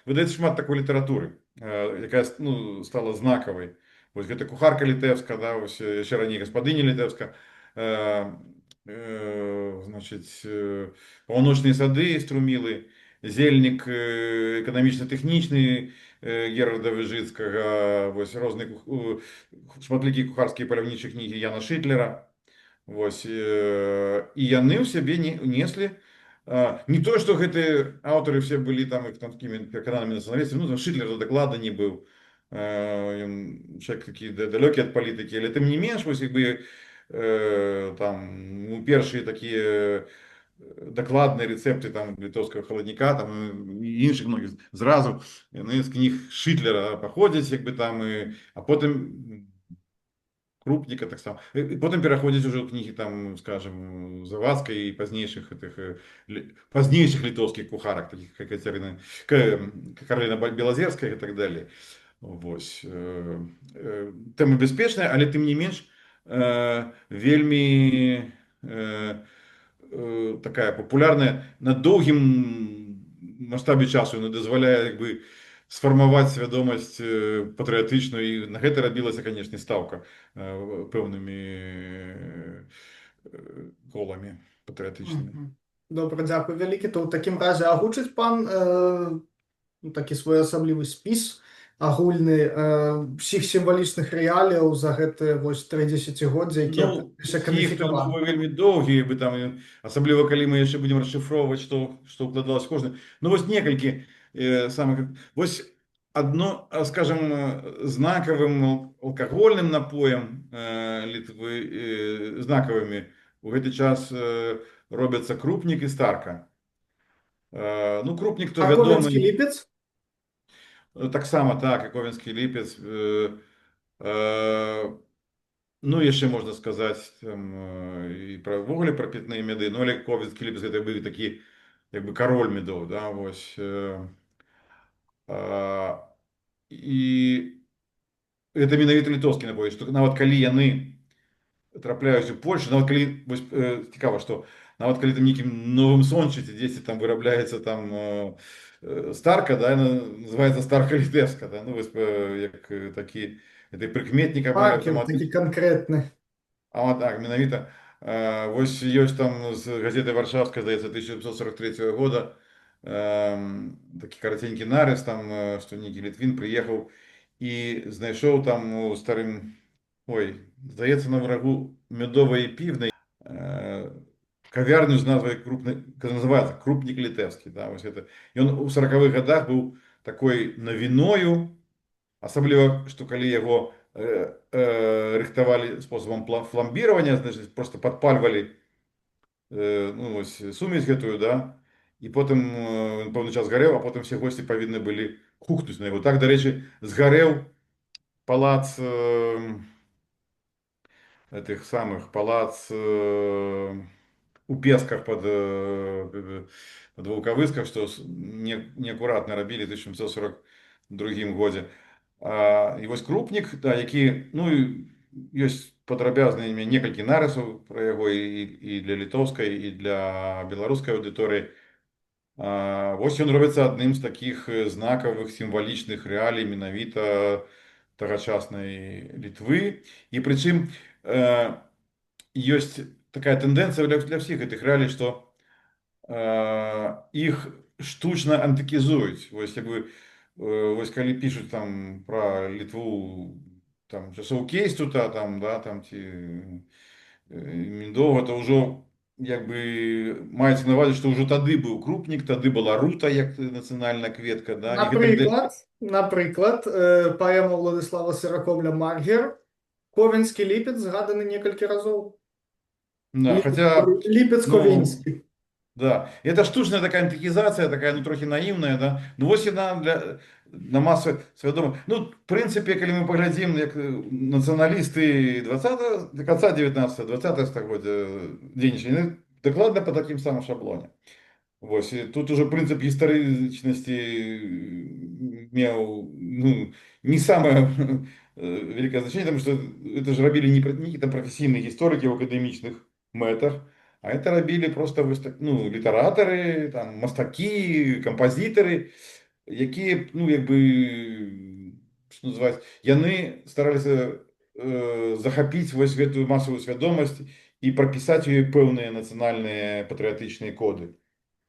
выдаецца шмат такой літаратуры, якая, ну, стала знакавай. Вось гэта кухарка літэўска, да, вось яшчэ раней гаспадыня літэўска, значыць, паўночныя сады Струмілы, зельнік эканамічна-тэхнічны Герарда Выжыцкага, вось розныя шматлікія кухарскія паляўнічыя кнігі Яна Шытлера. Вось, і яны ў сябе неслі не тое, што гэтыя аўтары все былі там такімі перакананымі нацыяналістамі, ну, там Шытлер дакладна не быў, ён чалавек такі далёкі ад палітыкі, але тым не менш, вось, як бы, там, першыя такія дакладныя рэцэпты там літоўскага халадніка, там і іншых многіх зразу яны з кніг Шытлера паходзяць, як бы там, а потым Крупніка таксама. І потым пераходзяць ужо ў кнігі там, скажем, Завадскай і пазнейшых літоўскіх кухарак, такіх як Караліна Белазерская і так далей. Вось. Тэма бяспечная, але тым не менш вельмі такая папулярная на доўгім маштабе часу, яна дазваляе, як бы, сфармаваць свядомасць патрыятычную, і на гэта рабілася, канешне, стаўка пэўнымі коламі патрыятычнымі. Добра, дзякуй вялікі. То ў такім разе агучыць пан такі своеасаблівы спіс агульны ўсіх сімвалічных рэаліяў за гэтыя вось 3 дзесяцігоддзя, якія кадыфікаваны. Вельмі доўгія, бы там, асабліва калі мы яшчэ будзем расшыфроўваць, што ўкладалася кожны. Ну, вось некалькі самых. Вось адно, скажем, знакавым алкагольным напоем Літвы, знакавымі у гэты час робяцца крупнік і старка. Ну, Крупнік то А Ковенський вядомий Ліпець? так само, так, і Ковенський Ліпець. Е, Ну, яшчэ можна сказаць там, і пра ввогуле пра пітныя мяды, ну, але Ковенскі Ліпец гэта быў такі як бы кароль медоў, да, вось. А, І гэта менавіта літоўскі напой, што нават калі яны трапляюць у Польшу, нават калі вось, цікава, што нават калі там нейкім новым сончыце дзесьці там вырабляецца там старка, да, яна называецца старка літэўска, да, ну, вось, як такі гэты прыкметнік амаль Маркер такі аўтаматычны. канкрэтны. А так, менавіта. Вось ёсць там з газеты Варшавская, здаецца, 1743 года такі караценькі нарыс, там, што нейкі літвін прыехаў і знайшоў там у старым, ой, здаецца, на врагу мёдовай півнай кавярню з назвай крупны, называецца Крупнік літэўскі, да, вось гэта. Ён у 40-х годах быў такой навіною, асабліва, што калі яго рыхтавалі спосабам фламбіравання, значит, просто падпальвалі ну, вось, сумесь гэтую, да, і потым пэўны час гарэў, а потым все госці павінны былі хухнуць на яго. Так, дарэчы, згарэў палац этих самых, палац у Песках под Вулкавысках, што неакуратна рабілі ў 1742 годзе. І вось Крупнік, да, які, ну, ёсць падрабязныя некалькі нарысаў пра яго і для літоўскай, і для беларускай аўдыторыі. Вось ён робіцца адным з такіх знакавых сімвалічных рэалій менавіта тагачаснай Літвы. І прычым ёсць такая тэндэнцыя для ўсіх гэтых рэалій, што іх штучна антыкізуюць. Вось, як бы, вось калі пішуць там пра Літву там часоў Кейстута, там, да, там, ці Міндова, то ўжо як бы маецца на ўвазе, што ўжо тады быў Крупнік, тады была Рута як нацыянальная кветка, да, і гэтак Напрыклад, паэма Владыслава Сыракомля «Маргер», Ковенскі Ліпец згаданы некалькі разоў. да, хаця, Ліпец ну, Ковенскі. да, это штучная такая антыкізацыя, такая, ну, трохі наіўная, да, ну, вось яна на масу свядома. Ну, в прынцыпе, калі мы паглядзім, як нацыяналісты конца 19-20 стагоддзя дзейнічалі, яны дакладна па такім самым шаблоне. Вось, і тут уже прынцып гістарычнасці меў, ну, не самае вялікае значэнне, потому што это ж рабілі не нейкія там прафесійныя гісторыкі ў акадэмічных мэтах, а это рабілі просто вось так, ну, літаратары, там, мастакі, кампазітары, якія, ну, як бы, што называць, яны стараліся захапіць вось гэтую масавую свядомасць і прапісаць ёй пэўныя нацыянальныя патрыятычныя коды.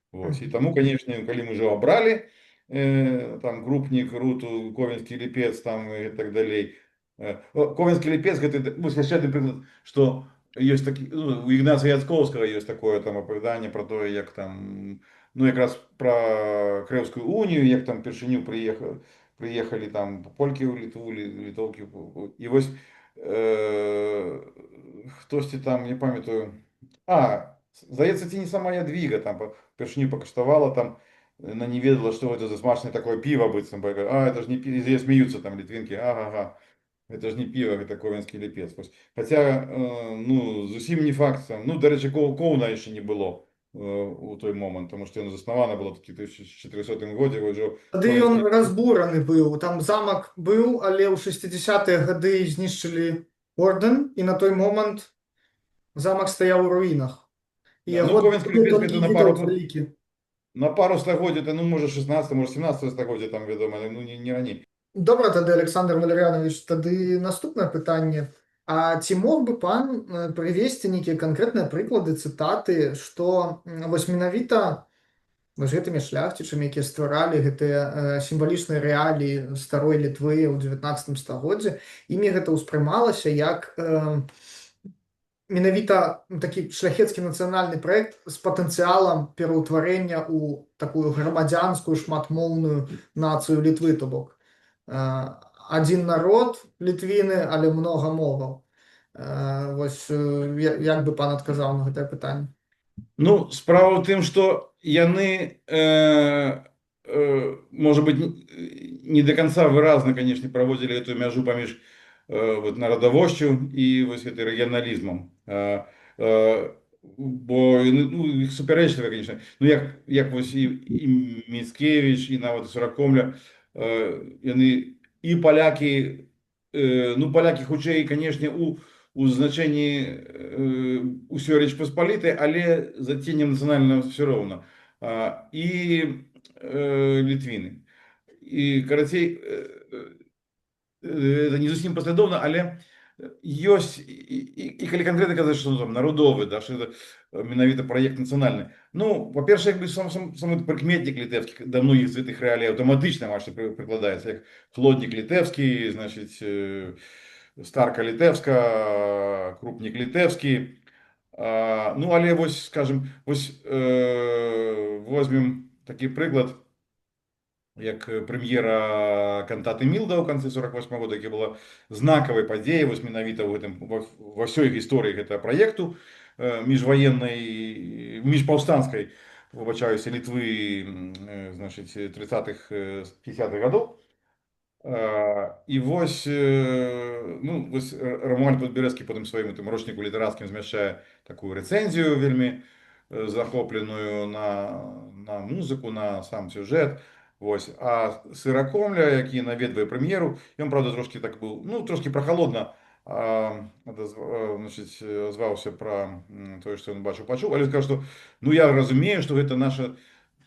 Вось. І таму, канешне, калі мы ўжо абралі там Крупнік, Руту, Ковенскі Ліпец там і так далей. Ковенскі Ліпец гэта, ну, яшчэ адзін прыклад, што ёсць такі, ну, у Ігнацыя Яцкоўскага ёсць такое там апавяданне пра тое, як там, ну, якраз пра Крэўскую унію, як там упершыню прыехалі там полькі ў Літву, літоўкі. І вось хтосьці там, не памятаю, здаецца, ці не сама Ядвіга там упершыню пакаштавала там, она не ведала, что это за смачное такое пиво быццам, это же не пиво, и смеются там литвинки, ага, это же не пиво, это Ковенский Ліпец. Хотя, ну, зусім не факт, ну, до речі, Ковна ще не було у той момент, тому що воно засновано було в 1400 годі, вже Тады ён разбураны быў, там замак быў, але ў 60-е гады знішчылі ордэн, і на той момант замак стаяў у руінах. І Да, ну, яго Ковенскі Ліпец толькі гэта відаць вялікі. на пару стагоддзя, ну, може 16, може 17 стагоддзя там вядома, ну, не раней. Добра, тады, Александр Валерьянович, тады наступнае пытанне. А ці мог бы пан прывесці нейкія канкрэтныя прыклады, цытаты, што вось менавіта вось гэтымі шляхцічамі, якія стваралі гэтыя сімвалічныя рэаліі старой Літвы ў 19 стагоддзі, імі гэта ўспрымалася як менавіта такі шляхецкі нацыянальны праект з патэнцыялам пераўтварэння ў такую грамадзянскую шматмоўную нацыю Літвы, то бок адзін народ літвіны, але многа моваў. Вось як бы пан адказаў на гэтае пытанне? Ну, справа в тым, што яны может быть не до конца выразна, конечно, праводзілі эту мяжу паміж вот народавошчу і вось гэты рэгіяналізмам. Бо ну, іх супярэчліва, конечно. Ну як вось і Міцкевіч і нават Суракомля, яны і палякі, ну палякі хутчэй, конечно, у значенні усёй Рэч Паспалітай, але за ценем нацыянальнага все роўна. І літвіны. І карацей, это не зусім паслядоўна, але ёсць і калі канкрэтна казаць, што ну, там народовы, да, што это менавіта праект нацыянальны. Ну, па-першае, як бы самы прыкметнік літэўскі да многіх з гэтых рэалій аўтаматычна маш прыкладаецца, як хлоднік літэўскі, значыць, старка літэўска, крупнік літэўскі. Ну, але вось, скажем, вось возьмем такі прыклад, як прэм'ера кантаты Мілда ў канцы 48 года, які была знакавай падзеяй вось менавіта ў гэтым ва ўсёй гісторыі гэтага праекту міжваеннай, міжпаўстанцкай, выбачаюся, Літвы, значыць, 30-х, 50-х гадоў. І вось, ну, вось Рамуальд Падбярэзкі потым сваім тым рочніку літарацкім змяшчае такую рэцэнзію вельмі захопленую на музыку, на сам сюжэт. Вось. А Сыракомля, які наведвае прэм'еру, ён, правда, трошки так быў, ну, трошки прахалодна, значыць, зваўся пра тое, што ён бачыў, пачуў, але сказаў, што ну я разумею, што гэта наша,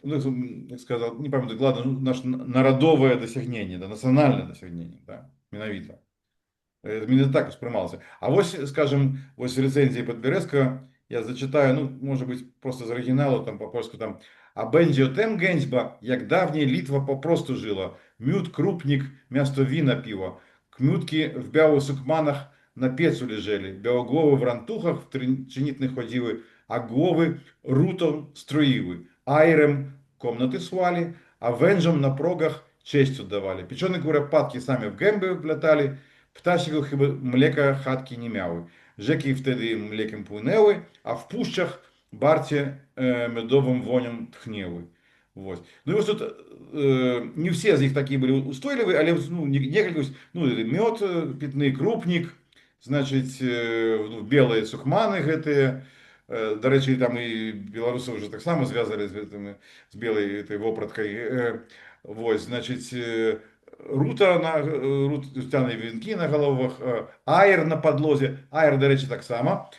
ну, як сказал, не памятаю, ладно, ну, наше народовое досягнение, да, национальное досягнение, да, менавіта. Именно так успрымалася. А вось, скажем, вось рэцэнзіі Падбярэзка я зачитаю, ну, может быть, просто з арыгіналу, там по-польску там: «А бенджі отем геньба, як давняя Литва попросту жила, мют крупник, място вина пиво, кмютки в бялу сукманах на пецу лежели, белоголовы в рантухах в тринитных ходили, а головы рутом строили, айрем комнаты свали, а венжам на прогах честь отдавали. Печеные куропатки сами в гембы вплетали, птасиков chyba mleka chatki nie miały. Rzeki wtedy mlekiem płynęły, a w puszczach barcie медовым воням тхнелы. Вот. Ну и вот тут не все из них такие были устойливые, але ну, некалькі, ну, мед, питный крупник, значит, ну, белые сукманы гэтыя. До рэчы, там і беларусы уже так само звязали з белой этой вопраткой. Вот, значит, рута на рутяные венки на головах, аэр на подлозе. Аэр, до рэчы, так само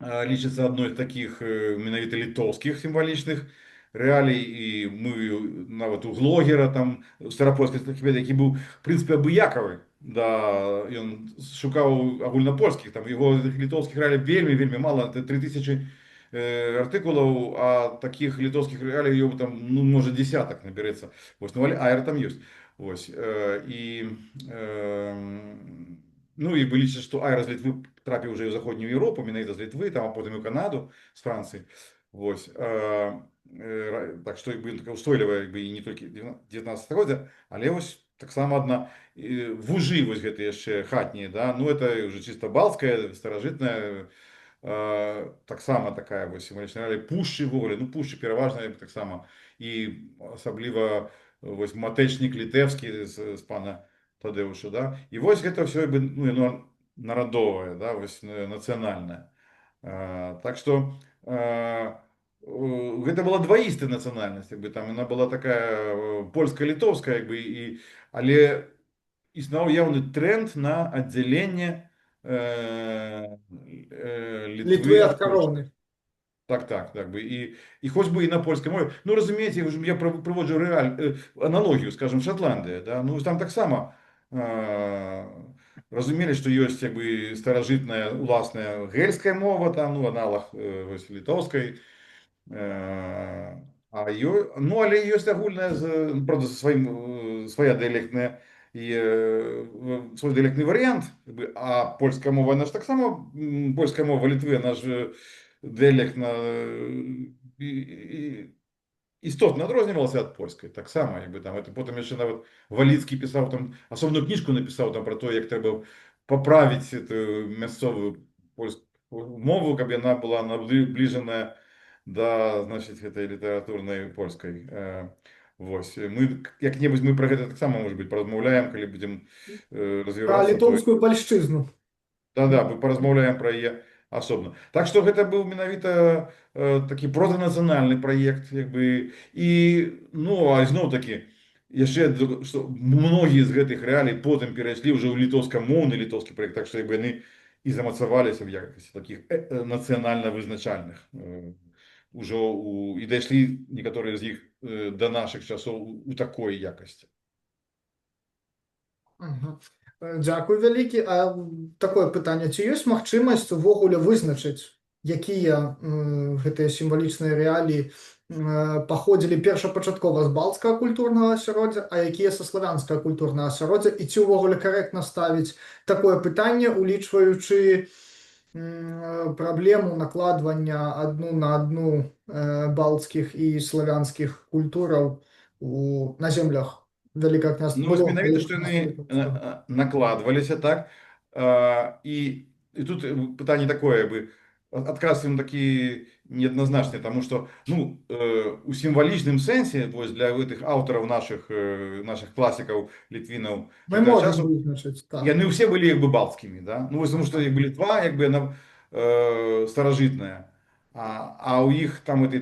лічыцца адной з таких менавіта літоўскіх сімвалічных рэалій. І мы нават у Глогера там старапольскі, які быў в прынцыпе абыякавы, да, ён шукаў агульнапольскіх, там яго літоўскіх рэалій вельмі вельмі мала, 3000 артыкулаў, а таких літоўскіх рэалій его там, ну, можа, десятак наберэцца. Вось, ну, але аэр там ёсць. Вось. І ну і лічыць, што аэр з Літвы трапіў уже ў заходнюю Еўропу, менавіта з Літвы, там, а потым і ў Канаду, з Францыі. Вось. Так што як бы такая устойлівая, як бы, і не толькі 19 годзе, але вось таксама адна вужы вось гэтыя яшчэ хатнія, да, ну это уже чисто балтская, старажытная, таксама такая вось сімвалічная рэалія. Пушчы ввогуле, ну пушчы пераважна таксама, і асабліва вось матэчнік літэўскі з пана Тадеуша, да. І вось гэта ўсё, ну, народовае, да, вось нацыянальнае. Так што гэта была дваістая нацыянальнасць, як бы там яна была такая польска-літоўская, як бы, і але існаваў яўны тренд на аддзяленне Литвы Літвы от ад Польшчы. короны. Так бы. І хоч би і на польській мові. Ну, розумієте, я приводжу аналогію, скажімо, Шотландія. Да? Ну, там так само розуміли, що є якби старожитна, власна, гельська мова, там, ну, аналог ось, литовської. Ну, але є агульна, правда, своя діалектна, свой діалектний варіант. А польська мова, вона ж так само, польська мова Литви, вона ж діалектна істотно адрознівалася ад польскай, так само, якби там, это потім яшчэ нават Валіцкі пісаў там асобную кніжку напісаў там про то, як трэба паправіць эту мясцовую мову, каб яна была наближана да, значит, этой літаратурнай польскай. Вось. Мы як-небудзь мы пра гэта таксама, можа быць, паразмаўляем, калі будзем Про развівацца, то литовскую польшчызну. да-да, мы паразмаўляем пра яе асобна. Так што гэта быў менавіта такі протанацыянальны праект, як бы, і, ну, а зноў такі, яшчэ, што многія з гэтых рэалій потым перайшлі ўжо ў літоўскамоўны літоўскі праект, так што як бы яны і замацаваліся в якасці такіх нацыянальна вызначальных. Ужо і дайшлі некаторыя з іх да нашых часоў у такой якасці. Ага. Дзякуй вялікі. А такое пытанне, ці ёсць магчымасць увогуле вызначыць, якія гэтыя сімвалічныя рэаліі паходзілі першапачаткова з балцкага культурнага асяроддзя, а якія са славянскага культурнага асяроддзя, і ці ўвогуле карэктна ставіць такое пытанне, улічваючы праблему накладвання адну на адну балцкіх і славянскіх культураў на землях Великое княжество. Ну, ось менавіта, што яны накладваліся, так. І тут пытанне такое, бы, адказ ім такі неадназначны, таму што, ну, у сімвалічным сэнсе, вось, для гэтых аўтараў нашых класікаў, літвінаў, Мы можем вызначыць, так. яны ўсе былі як бы балцкімі, да? Ну, вось, таму што як бы Літва, як бы яна старажытная, а ў іх там этой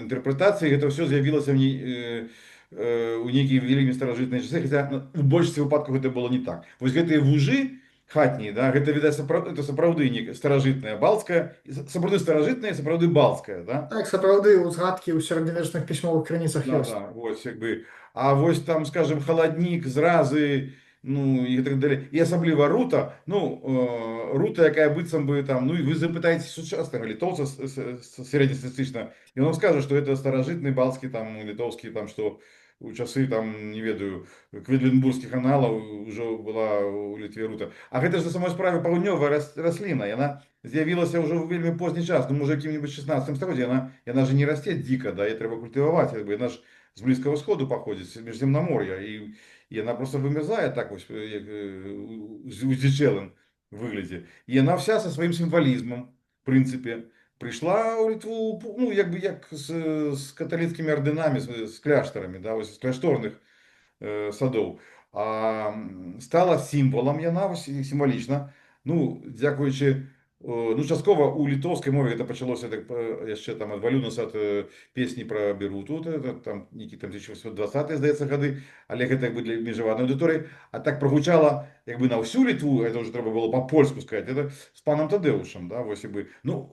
інтэрпрэтацыі гэта ўсё з'явілася у нейкія вельмі старажытныя часы, хаця у большасці выпадкаў гэта было не так. Вось гэтыя вужы хатнія, да, гэта відаць это сапраўды старажытная балцкая, сапраўды старажытная, сапраўды балцкая, да? Так, сапраўды узгадкі ў сярэднявечных пісьмовых крыніцах ёсць. Да, вось, як бы. А вось там, скажем, халаднік, зразы, ну і так далее. І асабліва рута, ну, рута, якая быццам бы там, ну і вы запытаеце сучаснага літоўца сярэднестатыстычна, і он скажа, што это старажытны балцкі там літоўскі, там што у часы там, не ведаю, кведленбургскіх аналаў ўжо была ў Літве рута. А гэта ж на самой справе паўднёвая расліна, яна з'явілася ўжо ў вельмі позні час, ну, можа, якім-небудзь 16 стагоддзі, яна ж не расце дзіка, да, яе трэба культываваць, як бы, яна ж з Блізкага Сходу паходзіць, з Міжземнамор'я, і яна просто вымерзае так вось, як у здзічэлым выглядзе. І яна вся са сваім сімвалізмам, в прынцыпе, прыйшла ў Літву, ну, як бы, як з каталіцкімі ардынамі, з кляштарамі, да, ось, з кляшторных садоў. А стала сімвалам яна, сімвалічна, ну, дзякуючы, ну, часткова у літоўскай мове гэта пачалося так, яшчэ там адвалю нас ад песні пра Беруту, там нейкі там 1820-е, здаецца, гады, але гэта як бы для межаваднай аўдыторыі, а так прогучала як бы на ўсю Літву, гэта ўжо трэба было па-польску сказаць, это з панам Тадэушам, да, вось як бы, ну,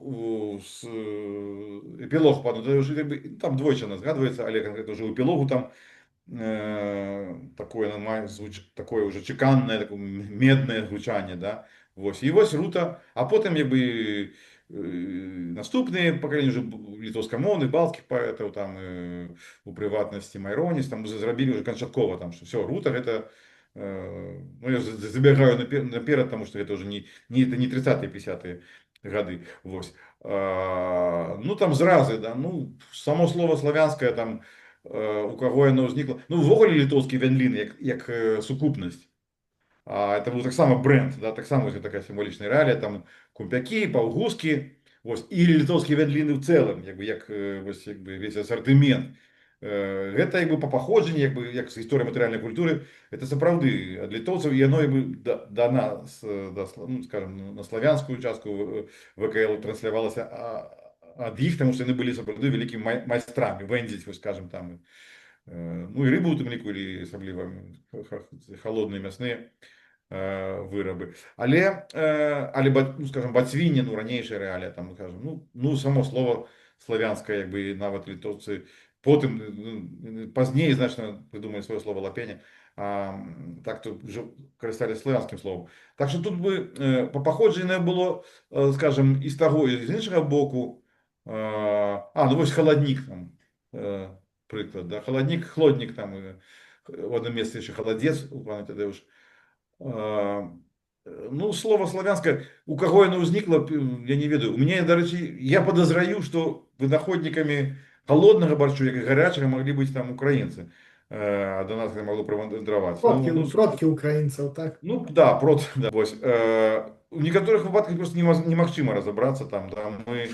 эпілог пану Тадэушу, там двойчы згадваецца, але канкрэтна ўжо ў эпілогу там такое уже чеканное, такое медное гучанне, да. Вось. І вось рута, а потым як бы наступныя пакаленні уже літоўскамоўных, балцкіх паэтаў, там у прыватнасці Майроніс, там зрабілі уже канчаткова, там, што все, рута гэта, ну, я забягаю наперад, таму што гэта уже не 30-е, 50-е гады, вось. Ну, там зразы, да, ну, само слово славянскае, там, у каго яно ўзнікла, ну, увогуле літоўскі вянлін, як сукупнасць. А это был таксама бренд, да, таксама такая сімвалічная рэалія, там кумпякі, паўгускі, вось, і літоўскія вянліны ў цэлым, як вось, як бы весь асартымент. Гэта як бы па паходжанні, як з гісторыі матэрыяльнай культуры, это сапраўды ад літоўцаў, і яно як бы да нас, ну, скажем, на славянскую частку ВКЛ транслявалася ад іх, таму што яны былі сапраўды вялікімі майстрамі вэндзіць, вось, скажем, там, ну, і рыбу ў тым ліку, і асабліва халодныя мясныя вырабы. Але, ну, скажем, бацвінне, ну, ранейшая рэалія, там, скажем, ну, само слово славянскае, як бы, нават літоўцы, потым, пазней, значна, прыдумалі сваё слово лапеня, так, то ўжо карысталіся славянскім словом. Так што тут бы па паходжанні было, скажем, і з таго, і з іншага боку, ну, вось халаднік, там, прыклад, да, халаднік, хлоднік, там, у адным месцы яшчэ халадзец, у пана Тадэуша. Ну, слово славянское, у каго яно ўзнікла, я не ведаю. У мяне, дарэчы, я падазраю, што вынаходнікамі холоднага барчу, як і гарячага, маглі быць там украінцы. А до нас гэта магло прывандраваць. Продкі украінцаў, так? Ну, да, вось. у некаторых выпадках просто немагчыма разобрацца там, да, мы,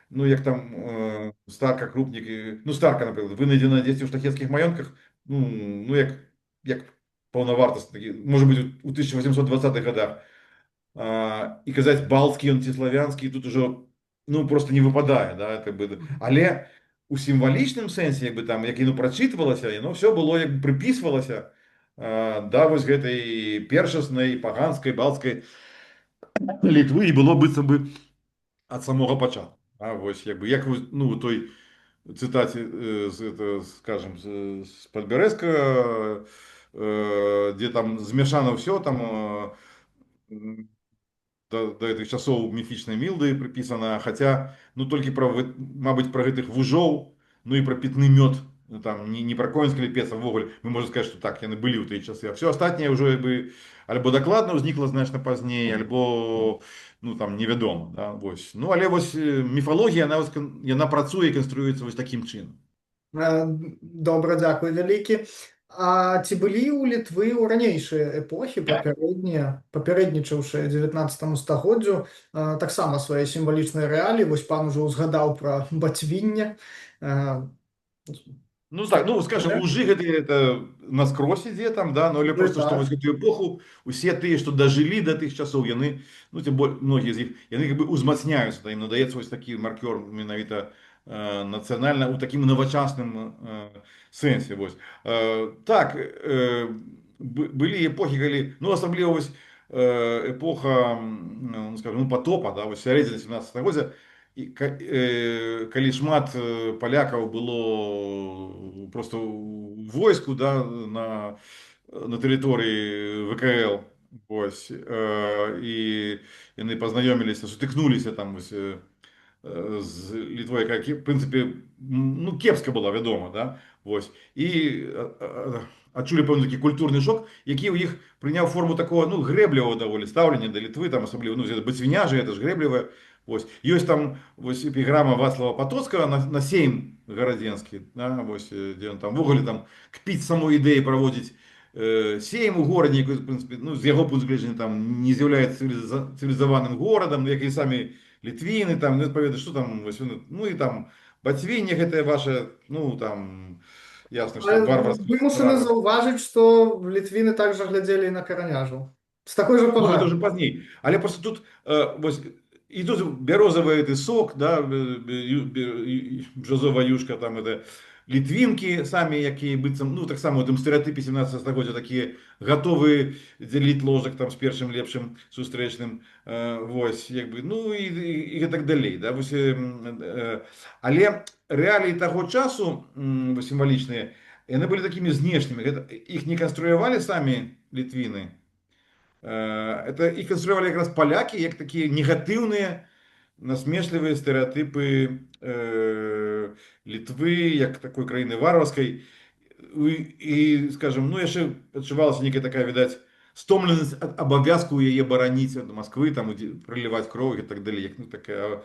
ну, як там Старка крупнік, ну, Старка, напрыклад, вынайдзена дзесьці ў шляхецкіх маёнтках, ну як паўнавартасны такі, можа быць, у 1820-х годах. І казаць балтскі ён ці славянскі тут ужо, ну, просто не выпадае, да, как бы, але у сімвалічным сэнсе, як бы там, як яно прачытвалася, яно все было, як бы прыпісвалася да вось гэтай першаснай паганскай балцкай Літвы, і было быццам бы ад самога пачатку. А вось як бы як ну у той цытаце скажем з Падбярэзка, дзе там змяшана все там до гэтых часоў міфічнай мілды прыпісана, хаця ну толькі пра, мабыць, пра гэтых вужоў, ну і пра пітны мёд, ну, там не пра конскае ліпец, ввогуле мы можем сказаць, што так яны былі ў тыя часы, а все астатняе ўжо як бы альбо дакладна ўзнікла значна пазней, альбо ну там невядома, да, вось. Ну але вось міфалогія, яна працуе і канструюецца вось такім чынам. Добра, дзякуй вялікі. А ці былі ў Літвы ў ранейшыя эпохі, папярэднічаўшыя 19 стагоддзю, таксама свае сімвалічныя рэаліі? Вось пан ужо узгадаў пра бацвінне. Ну так, ну скажем, ужы гэта наскрозь ідзе там, да, ну але просто што вось гэтую эпоху усе тыя, што дажылі да тых часоў, яны, ну тым болей многія з іх, яны як бы узмацняюцца, ім надаецца вось такі маркёр менавіта нацыянальна у такім навачасным сэнсе, вось. Так, былі эпохі, калі, ну асабліва вось эпоха, ну скажем, ну потопа, да, вось сярэдзіна 17 стагоддзя, калі шмат палякаў было просто ў войску, да, на тэрыторыі ВКЛ, вось, і яны пазнаёміліся, сутыкнуліся там вось з Літвой, якая в прынцыпе ну кепска была вядома, да, вось, і адчулі пэўны такі культурны шок, які ў іх прыняў форму такого, ну, грэблівага даволі стаўлення да Літвы, там асабліва, ну, бацвіня же, это ж грэблівая. Вось. Ёсць там вось эпіграма Вацлава Патоцкага на сейм гарадзенскі, да, вось, дзе ён там ввогуле там кпіць самой ідэі праводзіць сейм у горадзе, якой, в прынцыпе, ну, з яго пункту гледжання там не з'яўляецца цывілізаваным горадам, ну, як і самі літвіны, там, ну, адпаведна, што там, вось, ну, і там бацвінне гэтае ваше, ну, там, ясна, што варварскае. Вымушаны заўважыць, што літвіны также глядзелі на караняжу. З такой жа Ну, пагадзі. гэта ўжо пазней. Але просто тут вось, і тут бярозавы гэты сок, да, бжозова юшка, там это літвінкі самі, якія быццам, ну таксама у тым стэрэатыпе 17 стагоддзя такія гатовы дзяліць ложак там з першым лепшым сустрэчным, вось, як бы, ну і гэтак далей, да, вось, але рэаліі таго часу сімвалічныя, яны былі такімі знешнімі, іх не канструявалі самі літвіны. Это их конструировали как раз поляки, як такие негативные, насмешливые стереотипы Литвы, як такой країни варварской. И, скажем, ну, еще отчувалась некая такая, видать, стомленность от обовязку ее боронить от Москвы, там, проливать кровь и так далее, як, ну, такая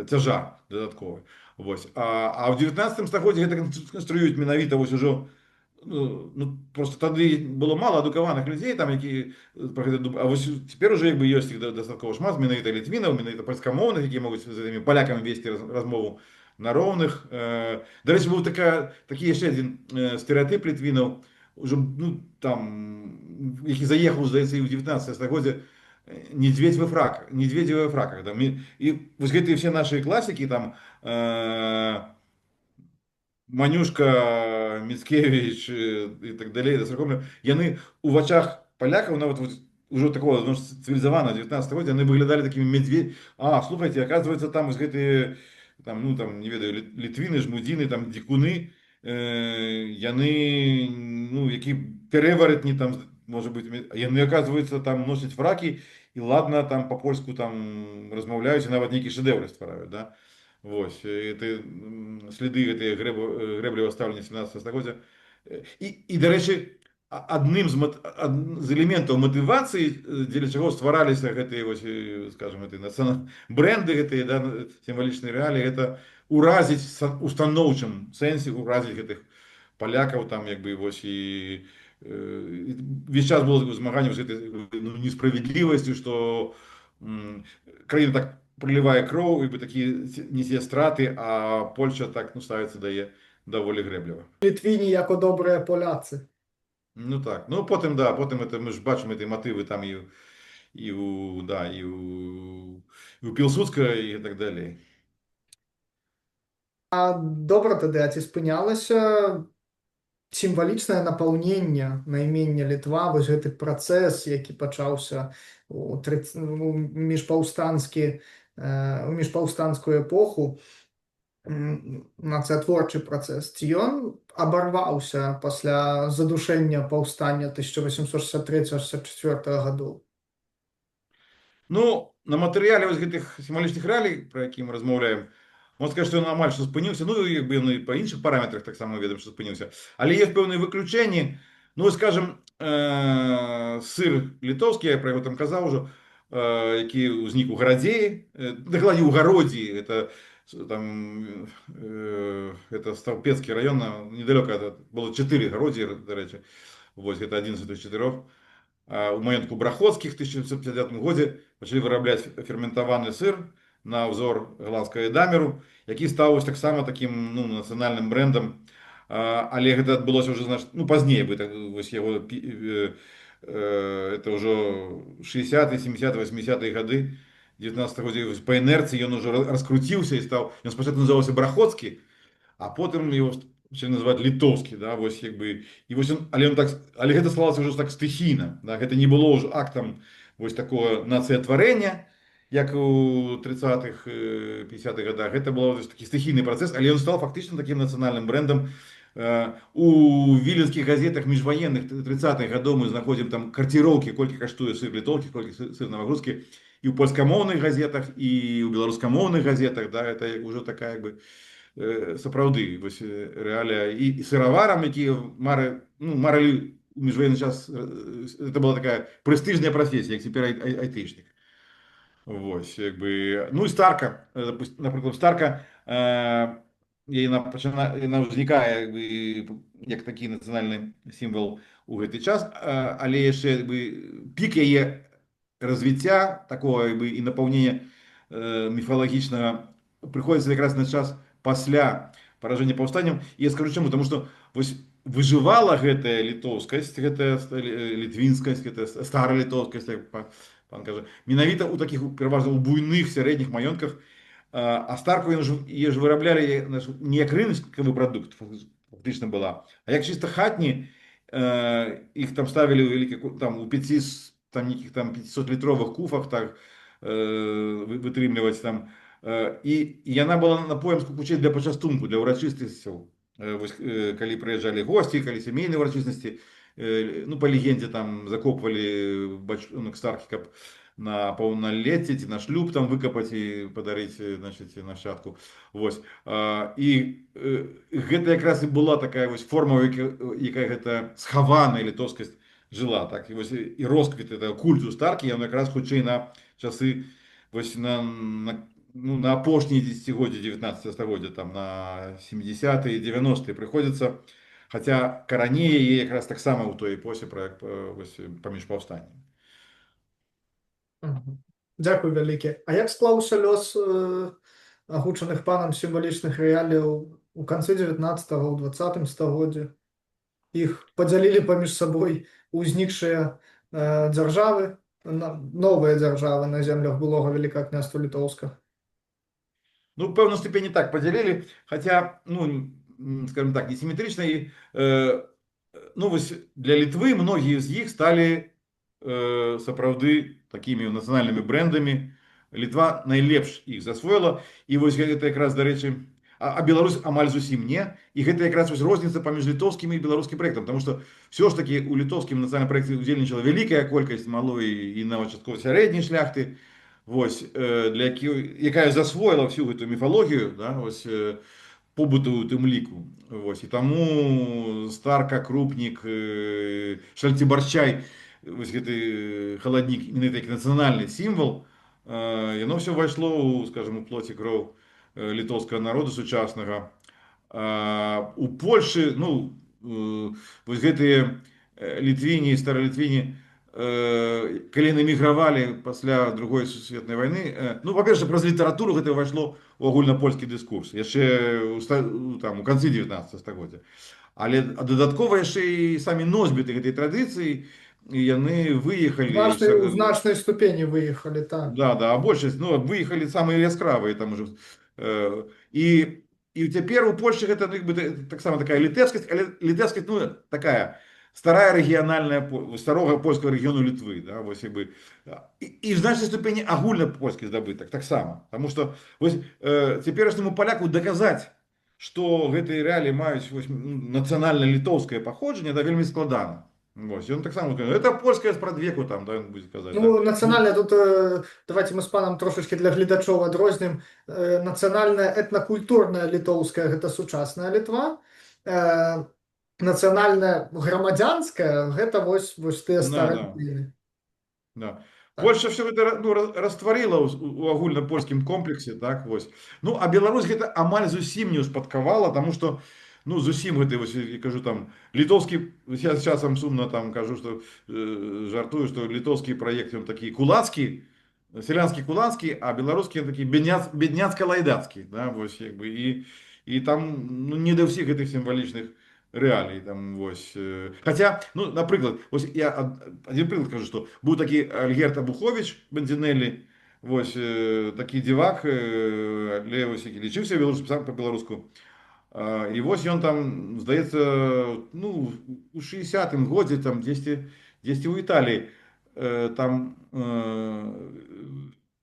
тяжа додатковая. Вось. А в 19 стагоддзі гэта канструююць менавіта вось ужо, ну, просто тады было мало адукаваных людзей, там, які про гэта думалі, а вось цяпер уже як бы ёсць іх дастаткова шмат, менавіта літвінаў, менавіта польскамоўных, якія могуць з гэтымі палякамі весці размову на роўных. Дарэчы, быў такі яшчэ адзін стэрэатып літвінаў, уже, ну, там, які заехаў, здаецца, і ў 19 стагоддзе, недзведзевы фраках. Там, і вось гэтыя все наши класікі, там, Манюшка, Міцкевіч і так далей, яны у вачах палякаў, нават уже такого, ну, цивилизованного 19 года, яны выглядалі такими медведь. Слухайте, оказывается, там вось гэтыя, там, ну, там, не ведаю, літвіны, жмудзіны, там, дзікуны, яны, ну, які переваратні, там, может быть, яны, оказывается, там носяць фракі, і ладно, там, по-польску, там, размаўляюць, і нават нейкі шэдэўры ствараюць, да? Вось, это следы гэтыя грэблівага стаўлення 17 стагоддзя. І, дарэчы, адным з элементаў матывацыі, дзеля чаго ствараліся гэтыя, вось, скажем, брэнды гэтыя, да, сімвалічныя рэаліі, гэта уразіць у станоўчым сэнсе, уразіць гэтых палякаў, там, як бы, вось, і весь час было змаганне з гэтай, ну, несправядлівасцю, што краіна так пролівае кроў, і бы такі несе страты, а Польща так, ну, ставіцца дае даволі грэбліва. Літвіні, як у добрыя поляцы. Ну так. Ну потім, да, потім это, ми ж бачимо ці мотиви там і у, да, і у Пілсудська і так далі. Добра тады, а ці спынялася сімвалічнае напаўненне наймення Літва, вось гэты працэс, які пачаўся у міжпаўстанскую эпоху, нацыятворчы працэс, ці ён абарваўся пасля задушэння паўстання 1863-64 гадоў? Ну, на матэрыяле вось гэтых сімвалічных рэалій, пра які мы размаўляем, можна сказаць, што ён амаль што спыніўся, ну і як бы і па іншых параметрах таксама ведаем, што спыніўся. Але ёсць пэўныя выключэнні. Ну, скажем, сыр літоўскі, я пра яго там казаў ужо, які ўзнік у гарадзе, дакладней у гародзі, это там это Стаўпецкі раён, недалёка было 4 гародзі, да рэчы. Вось гэта 11 з 4. У маёнтку Брахоцкіх в 1959 годзе пачалі вырабляць ферментаваны сыр на ўзор голландскага дамеру, які стаў вось таксама такім, ну, нацыянальным брэндам. Але гэта адбылося ўжо, значыць, ну, пазней бы, так, вось яго это ўжо 60-е, 70-е, 80-е гады 19 годзе, па інерцыі ён ужо раскруціўся і стаў, ён спачатку называўся Брахоцкі, а потым его пачалі называць літоўскі, да, вось як бы, і вось он, але он так, але гэта склалася ўжо так стыхійна, да, гэта не было ўжо актам вось такого нацыятварэння, як у 30-х, 50-х годах. Гэта было вось такі стыхійны працэс, але ён стаў фактычна такім нацыянальным брэндам. У віленскіх газетах міжваенных 30-х гадоў мы знаходзім там карціроўкі, колькі каштуе сыр літоўскі, колькі сыр новагрудскі, і ў польскамоўных газетах, і ў беларускамоўных газетах, да, это ўжо такая, як бы, сапраўды вось рэалія, і сыраварам, якія марылі у міжваенны час, это была такая прэстыжная прафесія, як цяпер айтэшнік. Вось, як бы, ну і Старка, напрыклад, Старка, яна ўзнікае, як бы, як такі нацыянальны сімвал у гэты час, але яшчэ, як бы, пік яе развіцця такого, як бы, і напаўнення міфалагічнага прыходзіцца якраз на час пасля паражэння паўстаннем. І я скажу чаму, тому што вось выжывала гэтая літоўскасць, гэтая літвінскасць, гэтая старалітоўскасць, як пан кажа, менавіта ў такіх пераважна ў буйных сярэдніх маёнтках. А Старку яе ж выраблялі не як рынкавы прадукт фактычна была, а як чыста хатні. Іх там ставілі ў вялікіх, там у 500 там 500-літровых куфах, так вытрымліваць там. І яна была напоем хутчэй для пачастунку, для ўрачыстасцяў. Вось калі прыязджалі госці, калі сямейныя ўрачыстасці, ну, па легендзе там закопвалі бачунак Старкі, каб на паўналецце ці на шлюб там выкапаць і падарыць, значыць, нашчадку. Вось. І гэта якраз і была такая вось форма, якая гэта схаваная літоўскасць жыла, так. І вось і росквіт этого культу Старкі, ён якраз хутчэй на часы, вось ну, на апошнія дзесяцігоддзі 19 стагоддзя, там на 70-е, 90-е прыходзіцца, хаця карані яе якраз таксама ў той эпосе паміж паўстаннем. Дзякуй вялікі. А як склаўся лёс агучаных панам сімвалічных рэаліяў у канцы 19-го, у 20-м стагоддзі? Іх падзялілі паміж сабой узнікшыя дзяржавы, новыя дзяржавы на землях былога Вялікага княства Літоўскага? Ну, в пэўнай ступені так падзялілі, хаця, ну, скажем так, несіметрычна. І, ну, вось для Літвы многія з іх сталі сапраўды такімі нацыянальнымі брэндамі. Літва найлепш іх засвоіла, і вось гэта якраз, дарэчы, а Беларусь амаль зусім не. І гэта якраз вось розніца паміж літоўскім і беларускім праектам, тому што все ж таки у літоўскім нацыянальным праекце удзельнічала вялікая колькасць малой і нават часткова сярэдняй шляхты, вось, для якая засвоіла всю гэту міфалогію, да, вось, побыту у тым ліку. Вось, і таму Старка, Крупнік, Шальцібаршчай, вось гэты халаднік, менавіта як нацыянальны сімвал, яно все ўвайшло, скажем, у плоць і кроў літоўскага народу сучаснага. У Польшы, ну, вось гэтыя літвіні, старалітвіні, калі яны мігравалі пасля другой сусветнай вайны, ну па-перша, праз літаратуру гэта ўвайшло ў агульнапольскі дыскурс яшчэ там у канцы 19 стагоддзя. Але дадаткова яшчэ і самі носьбіты гэтай традыцыі, і яны выехалі У значной ступені выехали, так. да, да, а большасць, ну, выехалі самыя яскравыя там уже. Э, і, і цяпер у Польшчы гэта як бы таксама такая літэўскасць, але літэўскасць, ну, такая старая рэгіянальная, старога польскага рэгіёну Літвы, да, вось як бы. І в значнай ступені агульнапольскі здабытак таксама. Таму што вось цяперашняму паляку даказаць, што гэтыя рэаліі маюць нацыянальна-літоўскае паходжанне, да, вельмі складана. Вось, ён таксама кажа, это польская спрадвеку, там, да, ён будзе казаць. Ну, Да. нацыянальная тут, давайте мы з панам трошечки для гледачоў адрознім. Нацыянальная этнакультурная літоўская гэта сучасная Літва. Нацыянальная грамадзянская гэта вось тыя Да, старыя да. краіны. Да. Так. Польша все это ну, растварила у агульнапольскім комплексе, так вось. Ну, а Беларусь гэта амаль зусім не успадкавала, тому что, ну, зусім гэты, вось, я кажу, там, літоўскі, я часам сумна там кажу, что жартую, что літоўскі праект, ён такі кулацкі, селянскі кулацкі, а беларускі такі бедняцка-лайдацкі, да, вось, як бы, і там, ну, не да ўсіх гэтых сімвалічных рэалій, там, вось. Хаця, ну, напрыклад, вось я адзін прыклад кажу, што быў такі Альгерт Абухович Бандзінэлі, вось, такі дзівак, але вось, які лічыўся беларус, пісаў па-беларуску. І вось ён там, здаецца, ну, у 60-м годзе, там, дзесьці ў Італіі, там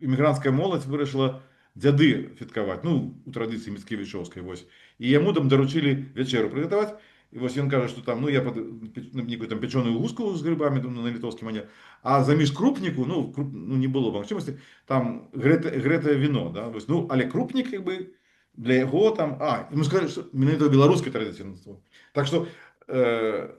імігранцкая моладзь вырашыла дзяды феткаваць, ну, у традыцыі міцкевічоўскай, вось. І яму там даручылі вячэру прыгатаваць. І вось ён кажа, што там, ну, я нейкую там печеную гуску з грибамі на літоўскі манер, а заміж крупніку, ну, не было магчымасці, там грэтае віно, да, вось, ну, але крупнік, як бы, для яго там, ему сказалі, што менавіта беларускай традыцыі. Так што,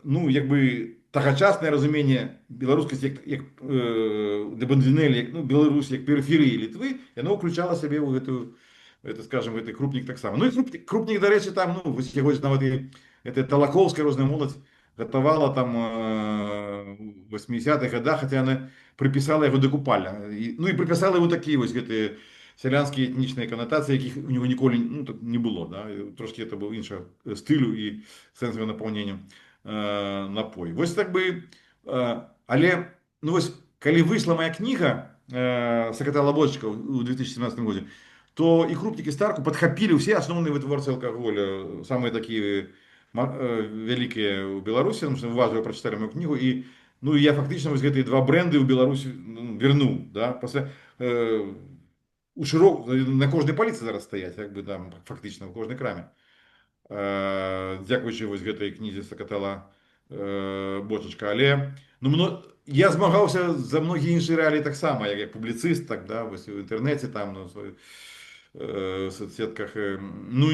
ну, як бы, тагачаснае разуменне беларускасці як для Бандзінэлі, ну, Беларусь як перыферыі Літвы, яно ўключала сябе ў гэтую, это, скажем, гэты крупнік таксама. Ну, і крупнік, дарэчы, там, ну, вось яго нават і это Талаковская розная моладзь гатавала там у 80-х годах, хотя она приписала его докупальна. Ну и приписала его такие вот гэтыя сялянскія этнічныя канатацыі, якіх у него ніколі, ну, не было, да? Трошки это был іншага стылю і сэнсавым напаўненнем напой. Вось так бы, але, ну вось, калі выйшла моя кніга Саката Лабодчыка у 2017 годзе, то і крупнік і старку падхапілі ўсе асноўныя вытворцы алкаголя, самыя такія вялікія ў Беларусі, тому што уважліва прачыталі мою кнігу, і ну я фактычна вось гэтыя два бренды ў Беларусі вернуў, да, пасля у на кожнай паліцы зараз стаяць, як бы там фактычна у кожнай краме. Дзякуючы вось гэтай кнізе Сакатала Бочачка, але ну я змагаўся за многія іншыя рэаліі таксама, як публіцыст, так, да, вось у інтэрнэце там, ну, соцсетках, ну,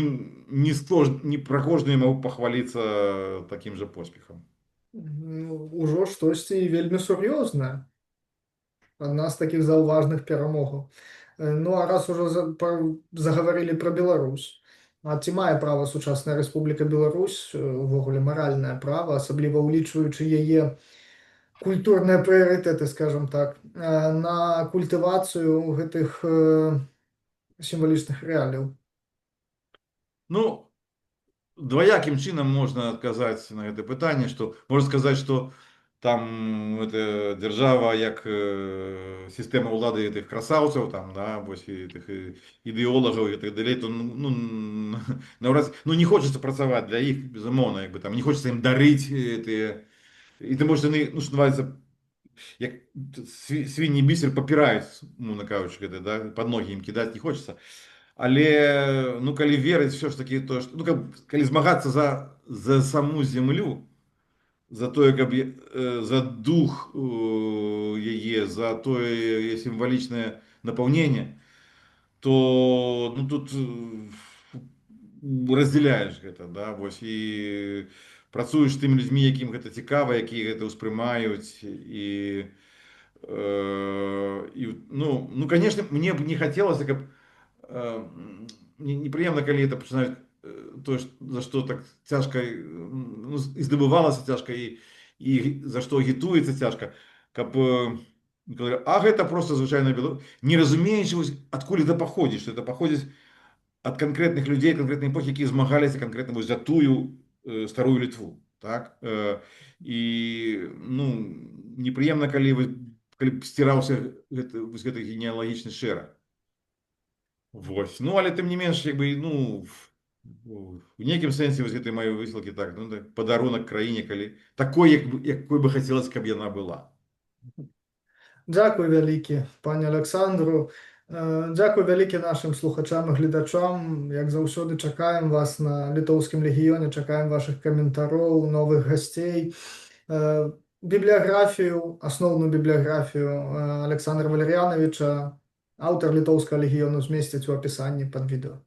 не про кожны могу похвалиться таким же поспехом. Ну, ужо штосьці вельмі сур'ёзнае. Адна з такіх заўважных перамогаў. Ну, а раз ужо загаварылі пра Беларусь, а ці мае права сучасная Рэспубліка Беларусь, увогуле маральнае права, асабліва ўлічваючы яе культурныя прыярытэты, скажем так, на культывацыю гэтых сімвалічных рэаліяў? Ну, двояким чынам можна адказаць на гэта пытанне, што можна сказаць, што там это дзяржава як сістэма ўлады гэтых красаўцаў, там, да, вось гэтых ідэолагаў і так далей, то ну, наўрад, ну, не хочацца працаваць для іх, безумоўна, як бы там не хочацца ім дарыць гэтыя, і ты можаш яны, ну, што называецца, як свінні бісер папіраюць, ну, кажучы, гэта, да, пад ногі ім кідаць не хочацца. Але, ну, калі верыць все ж таки, то, ну, калі змагацца за саму зямлю, за тое, каб за дух яе, за тое сімвалічнае напаўненне, то, ну, тут раздзяляеш гэта, да, вось, і працуеш з тымі людзьмі, якім гэта цікава, якія гэта ўспрымаюць, і ну, конечно, мне б не хацелася, каб неприемно, коли это починают то, за что так тяжко, ну, і здобувалося тяжко, і за що агітується тяжко, каб а гэта просто звычайна не разумеючы адкуль это паходзіць, што это паходзіць ад канкрэтных людзей канкрэтнай эпохі, якія змагаліся канкрэтна вось за тую старую Літву, так, і ну непрыемна, калі б сціраўся гэты генеалагічны шэраг. Вось, ну але тым не менш, як бы, ну у нейкім сэнсе вось гэтай маёй высылкі так, ну так, падарунак краіне, калі такой, якой бы хацелася, каб яна была. Дякую вялікі, пане Александру. Дякую вялікі нашим слухачам і гледачам. Як заўсёды, чакаем вас на літоўскім легіёне, чакаем вашых каментароў, новых гасцей. Бібліяграфію, асноўную бібліяграфію Александра Валерьяновича, аўтар літоўскага легіёну, змесцяць у апісанні пад відэо.